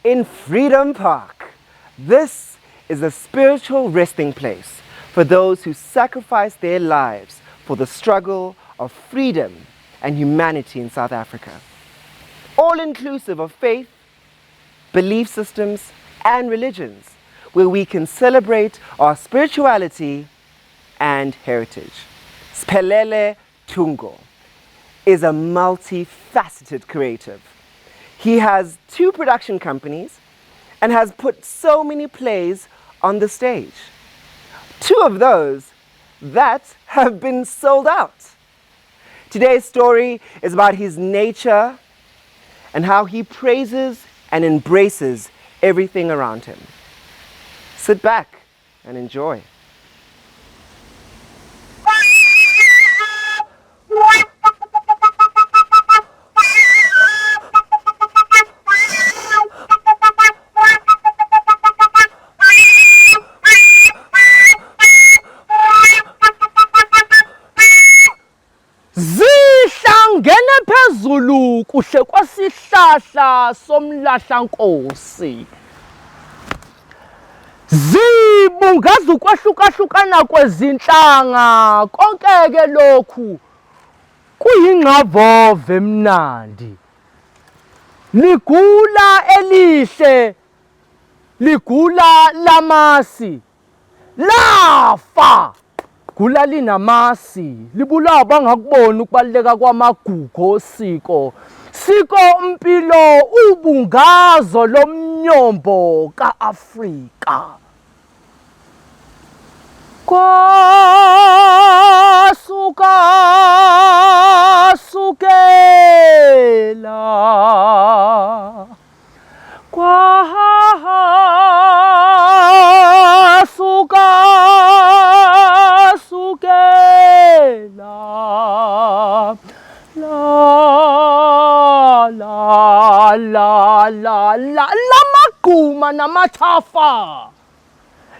in Freedom Park. This is a spiritual resting place for those who sacrifice their lives for the struggle of freedom and humanity in South Africa. All inclusive of faith, belief systems, and religions, where we can celebrate our spirituality and heritage. Spelele Tungo is a multifaceted creative. He has 2 production companies and has put so many plays on the stage. 2 of those that have been sold out. Today's story is about his nature and how he praises and embraces everything around him. Sit back and enjoy. Zihlangene phezulu kuhle kwasihlahla somlahlankosi. Zibungaza ukwahlukahlukana kwezinhlanga, konke ke lokhu kuyingqavove emnandi. Ligula elihle, ligula lamasi, lafa gula linamasi, libulawa bangakubona ukubaluleka kwamagugu osiko. Siko mpilo ubungazo lomnyombo ka-Afrika. Kwasuka sukela kwasuka sukela la magquma namathafa.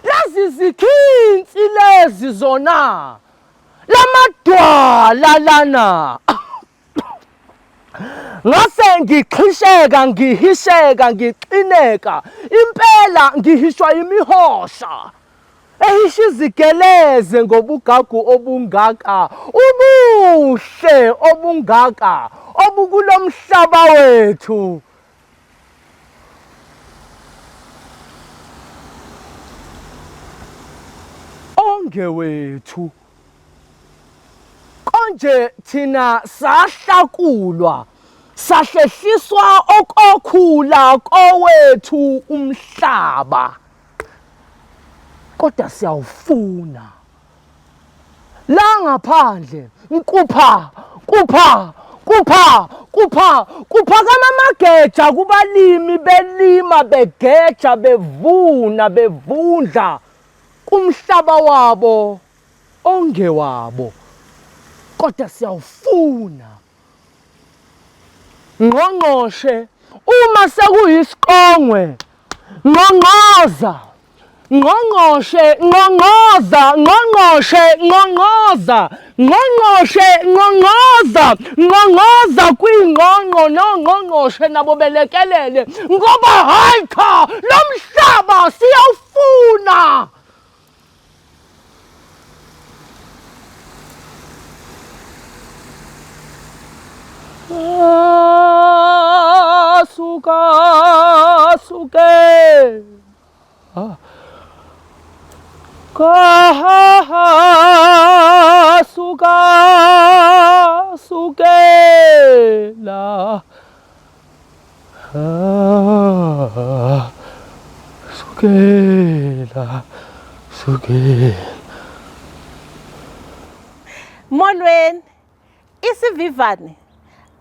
Lazizikhinsi lezi zona, lamadwala lana. Ngase ngiqhisheka, ngihisheka, ngiqineka, impela ngihishwa imihosha. Ehisha izigeleze ngobugagu obungaka, ubuhle obungaka, obukulo mhlaba wethu. Onge wethu. Konje thina sahlakulwa, sahlehliswa okokhula kowethu umhlaba. Kodwa siyawufuna. La ngaphandle kuphakama amageja kubalimi belima begeja bevuna bevundla kumhlaba wabo ongewabo. Kodwa siyawufuna. Ngqongqoshe uma sekuyisiqongwe, ngqongqoza. Ngqongqoshe, ngqongqoza, ngqongqoshe, ngqongqoza, ngqongqoshe, ngqongqoza, ngqongqoza kwingqongqo nongqongqoshe nabo belekelele ngoba hayi cha lo mhlaba siyawufuna. Suke. Sukela. Sukela. Molweni, isivivane,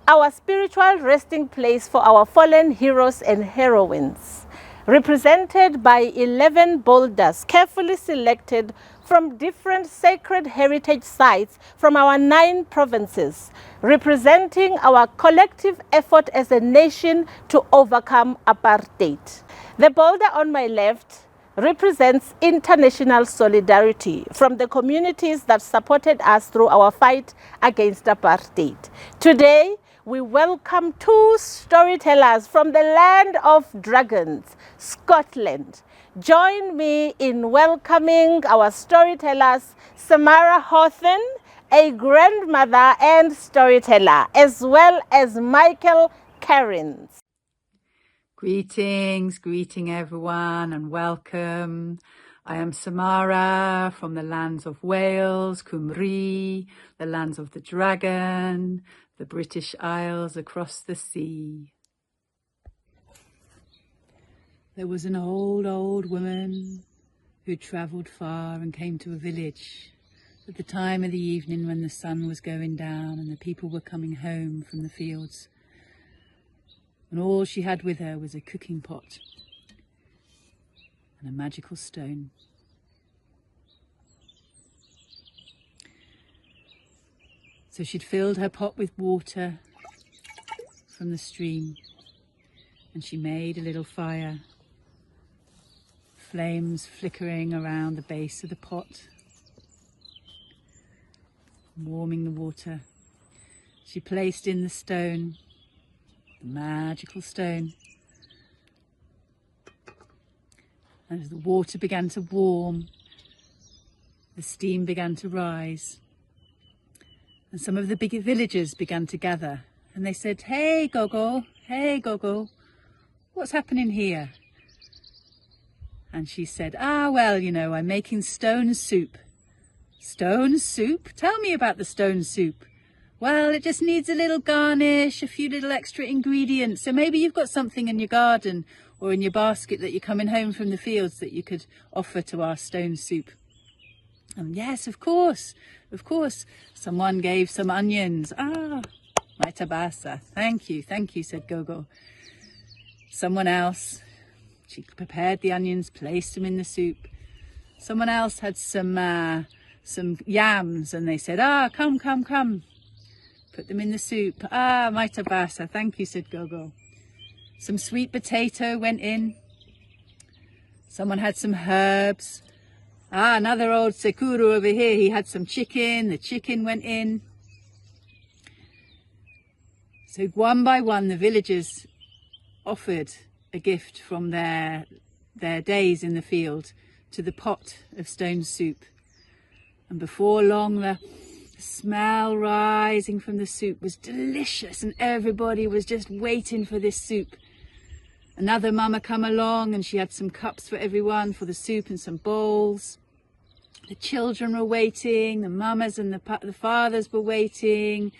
our spiritual resting place for our fallen heroes and heroines, represented by 11 boulders carefully selected from different sacred heritage sites from our 9 provinces, representing our collective effort as a nation to overcome apartheid. The boulder on my left represents international solidarity from the communities that supported us through our fight against apartheid. Today, we welcome 2 storytellers from the land of dragons, Scotland, Join me in welcoming our storytellers, Samara Hawthorne, a grandmother and storyteller, as well as Michael Karins. Greeting everyone and welcome. I am Samara from the lands of Wales, Cymru, the lands of the dragon, the British Isles across the sea. There was an old woman who travelled far and came to a village at the time of the evening when the sun was going down and the people were coming home from the fields. And all she had with her was a cooking pot and a magical stone. So she'd filled her pot with water from the stream and she made a little fire, flames flickering around the base of the pot, warming the water. She placed in the stone, the magical stone. And as the water began to warm, the steam began to rise. And some of the big villagers began to gather and they said, hey Gogo, what's happening here? And she said, well, I'm making stone soup. Stone soup? Tell me about the stone soup. Well, it just needs a little garnish, a few little extra ingredients. So maybe you've got something in your garden or in your basket that you're coming home from the fields that you could offer to our stone soup. And yes, of course. Someone gave some onions. My tabasa. Thank you, said Gogo. Someone else, she prepared the onions, placed them in the soup. Someone else had some yams and they said, come. Put them in the soup. My tabasa. Thank you, said Gogo. Some sweet potato went in. Someone had some herbs. Another old Sekuru over here, he had some chicken. The chicken went in. So one by one, the villagers offered a gift from their days in the field to the pot of stone soup. And before long, the smell rising from the soup was delicious and everybody was just waiting for this soup. Another mama come along and she had some cups for everyone for the soup and some bowls. The children were waiting, the mamas and the fathers were waiting,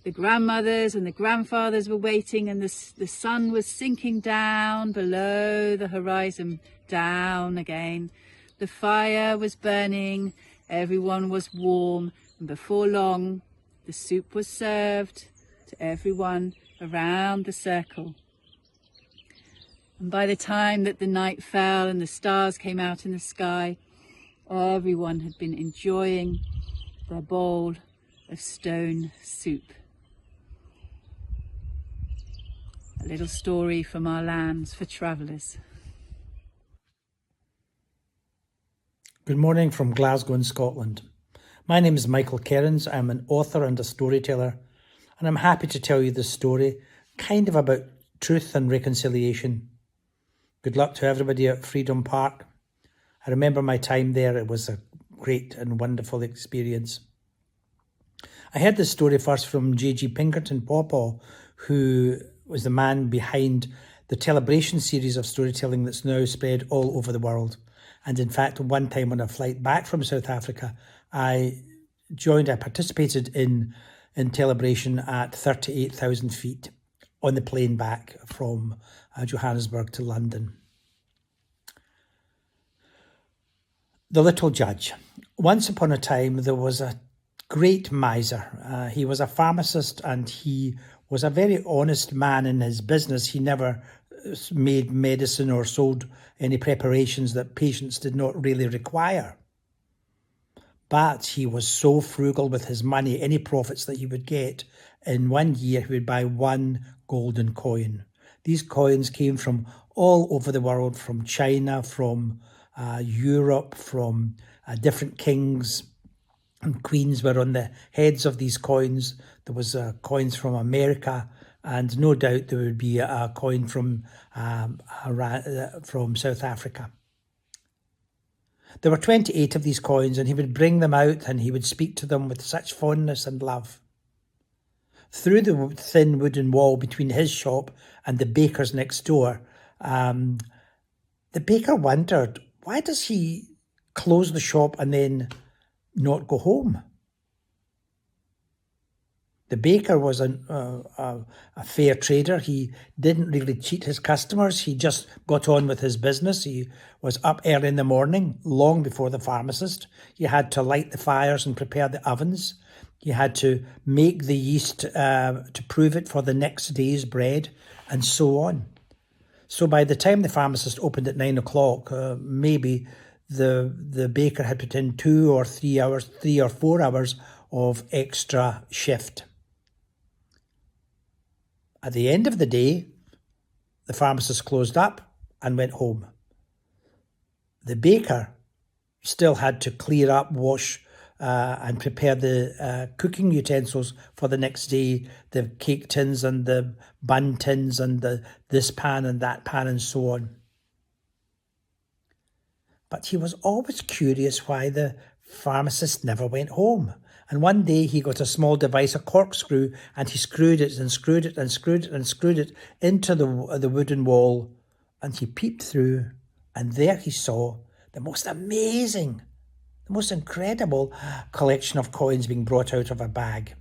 the grandmothers and the grandfathers were waiting, and the sun was sinking down below the horizon, down again. The fire was burning, everyone was warm, and before long the soup was served to everyone around the circle. And by the time that the night fell and the stars came out in the sky, everyone had been enjoying their bowl of stone soup. A little story from our lands for travellers. Good morning from Glasgow in Scotland. My name is Michael Karins. I'm an author and a storyteller, and I'm happy to tell you this story, kind of about truth and reconciliation. Good luck to everybody at Freedom Park. I remember my time there. It was a great and wonderful experience. I heard this story first from J.G. Pinkerton Pawpaw, who was the man behind the Celebration series of storytelling that's now spread all over the world. And in fact, one time on a flight back from South Africa, I participated in Celebration at 38,000 feet on the plane back from Johannesburg to London. The Little Judge. Once upon a time, there was a great miser. He was a pharmacist and he was a very honest man in his business. He never made medicine or sold any preparations that patients did not really require. But he was so frugal with his money, any profits that he would get, in 1 year he would buy one golden coin. These coins came from all over the world, from China, from Europe, from different kings and queens were on the heads of these coins. There was coins from America, and no doubt there would be a coin from South Africa. There were 28 of these coins, and he would bring them out and he would speak to them with such fondness and love. Through the thin wooden wall between his shop and the baker's next door, the baker wondered, why does he close the shop and then not go home? The baker was a fair trader. He didn't really cheat his customers. He just got on with his business. He was up early in the morning, long before the pharmacist. He had to light the fires and prepare the ovens. He had to make the yeast to prove it for the next day's bread, and so on. So by the time the pharmacist opened at 9 o'clock, maybe the baker had put in 2 or 3 hours, 3 or 4 hours of extra shift. At the end of the day, the pharmacist closed up and went home. The baker still had to clear up, wash, and prepare the cooking utensils for the next day, the cake tins and the bun tins and this pan and that pan and so on. But he was always curious why the pharmacist never went home. And one day he got a small device, a corkscrew, and he screwed it and screwed it and screwed it and screwed it into the wooden wall, and he peeped through, and there he saw the most amazing, the most incredible collection of coins being brought out of a bag.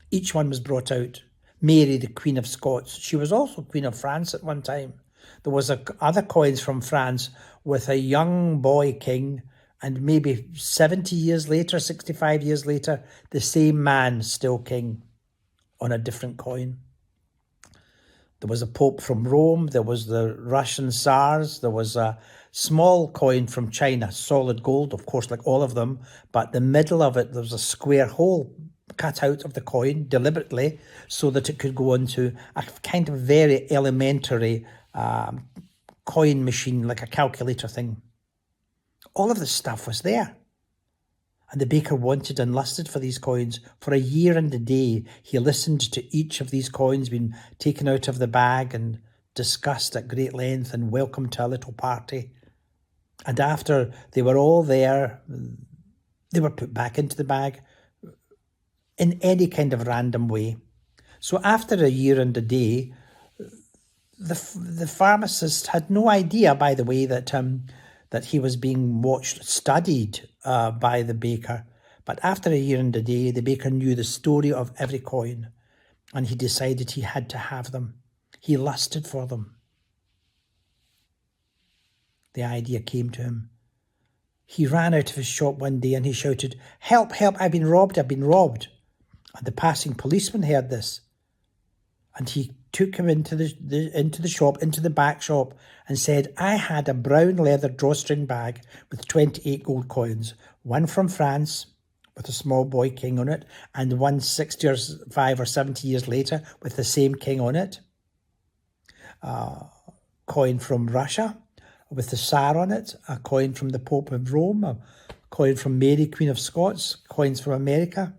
Each one was brought out. Mary, the Queen of Scots. She was also Queen of France at one time. There was other coins from France with a young boy king, and maybe 70 years later, 65 years later, the same man still king on a different coin. There was a pope from Rome. There was the Russian Tsars. There was a small coin from China, solid gold, of course, like all of them. But the middle of it, there was a square hole cut out of the coin deliberately so that it could go into a kind of very elementary coin machine, like a calculator thing. All of this stuff was there. And the baker wanted and lusted for these coins. For a year and a day, he listened to each of these coins being taken out of the bag and discussed at great length and welcomed to a little party. And after they were all there, they were put back into the bag in any kind of random way. So after a year and a day, the pharmacist had no idea, by the way, that he was being watched, studied by the baker. But after a year and a day, the baker knew the story of every coin, and he decided he had to have them. He lusted for them. The idea came to him. He ran out of his shop one day and he shouted, "Help, help, I've been robbed, I've been robbed." And the passing policeman heard this, and he took him into the shop, into the back shop, and said, "I had a brown leather drawstring bag with 28 gold coins, one from France with a small boy king on it, and one 65 or 70 years later with the same king on it. Coin from Russia with the Tsar on it, a coin from the Pope of Rome, a coin from Mary, Queen of Scots, coins from America,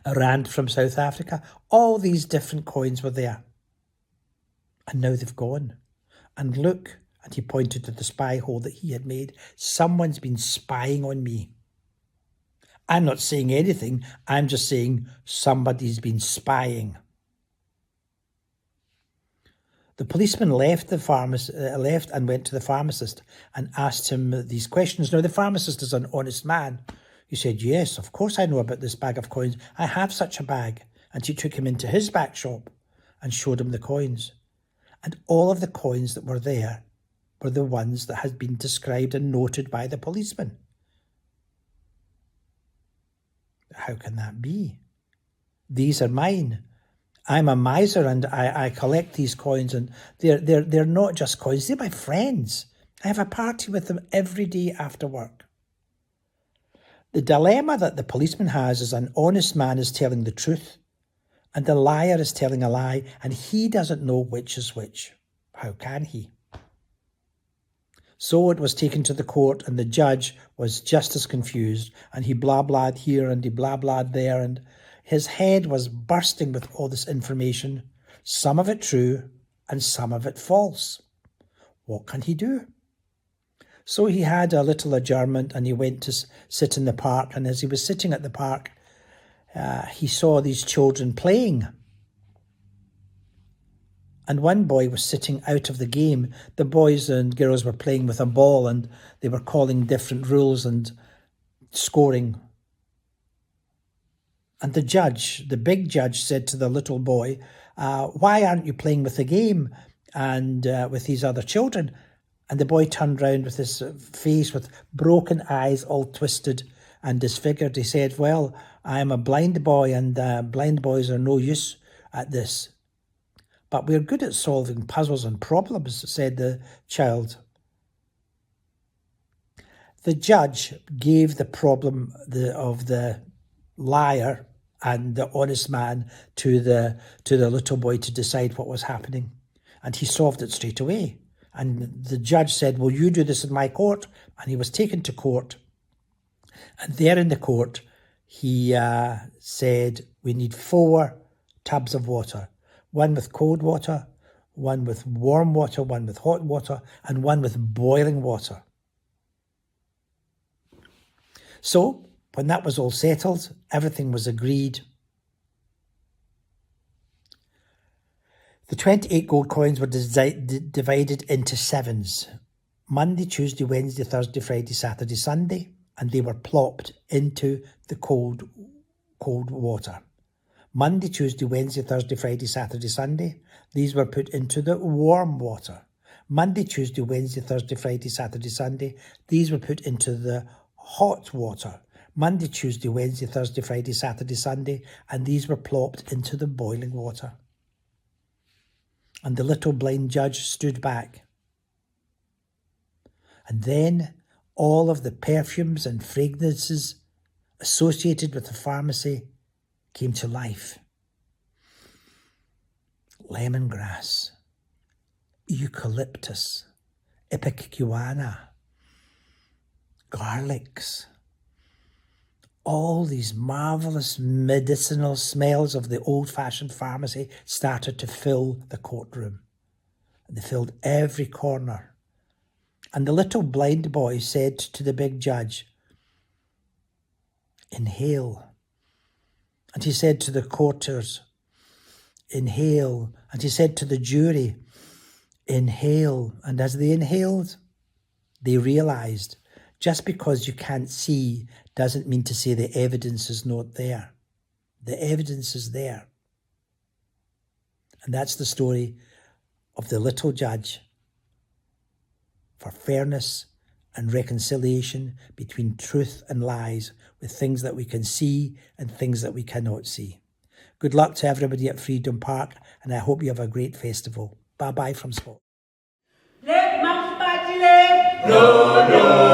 a rand from South Africa." All these different coins were there. And now they've gone. And look, and he pointed to the spy hole that he had made. Someone's been spying on me. I'm not saying anything. I'm just saying somebody's been spying. The policeman left and went to the pharmacist and asked him these questions. Now, the pharmacist is an honest man. He said, "Yes, of course I know about this bag of coins. I have such a bag." And he took him into his back shop and showed him the coins. And all of the coins that were there were the ones that had been described and noted by the policeman. How can that be? These are mine. I'm a miser and I collect these coins, and they're not just coins, they're my friends. I have a party with them every day after work. The dilemma that the policeman has is an honest man is telling the truth and the liar is telling a lie, and he doesn't know which is which. How can he? So it was taken to the court, and the judge was just as confused, and he blah-blahed here and he blah-blahed there, and his head was bursting with all this information, some of it true and some of it false. What can he do? So he had a little adjournment and he went to sit in the park. And as he was sitting at the park, he saw these children playing. And one boy was sitting out of the game. The boys and girls were playing with a ball and they were calling different rules and scoring. And the judge, the big judge, said to the little boy, why aren't you playing with the game and with these other children? And the boy turned round with his face with broken eyes, all twisted and disfigured. He said, well, I am a blind boy and blind boys are no use at this. But we're good at solving puzzles and problems, said the child. The judge gave the problem of the liar and the honest man to the little boy to decide what was happening. And he solved it straight away. And the judge said, will you do this in my court? And he was taken to court. And there in the court, he said, we need 4 tubs of water. 1 with cold water, 1 with warm water, 1 with hot water, and 1 with boiling water. So, when that was all settled, everything was agreed. The 28 gold coins were divided into 7s. Monday, Tuesday, Wednesday, Thursday, Friday, Saturday, Sunday, and they were plopped into the cold water. Monday, Tuesday, Wednesday, Thursday, Friday, Saturday, Sunday, these were put into the warm water. Monday, Tuesday, Wednesday, Thursday, Friday, Saturday, Sunday, these were put into the hot water. Monday, Tuesday, Wednesday, Thursday, Friday, Saturday, Sunday, and these were plopped into the boiling water. And the little blind judge stood back. And then all of the perfumes and fragrances associated with the pharmacy came to life. Lemongrass, eucalyptus, ipecacuanha, garlics. All these marvellous medicinal smells of the old-fashioned pharmacy started to fill the courtroom. And they filled every corner. And the little blind boy said to the big judge, inhale. And he said to the courtiers, inhale. And he said to the jury, inhale. And as they inhaled, they realised just because you can't see doesn't mean to say the evidence is not there. The evidence is there. And that's the story of the little judge for fairness and reconciliation between truth and lies, with things that we can see and things that we cannot see. Good luck to everybody at Freedom Park, and I hope you have a great festival. Bye-bye from Scotland. No, no.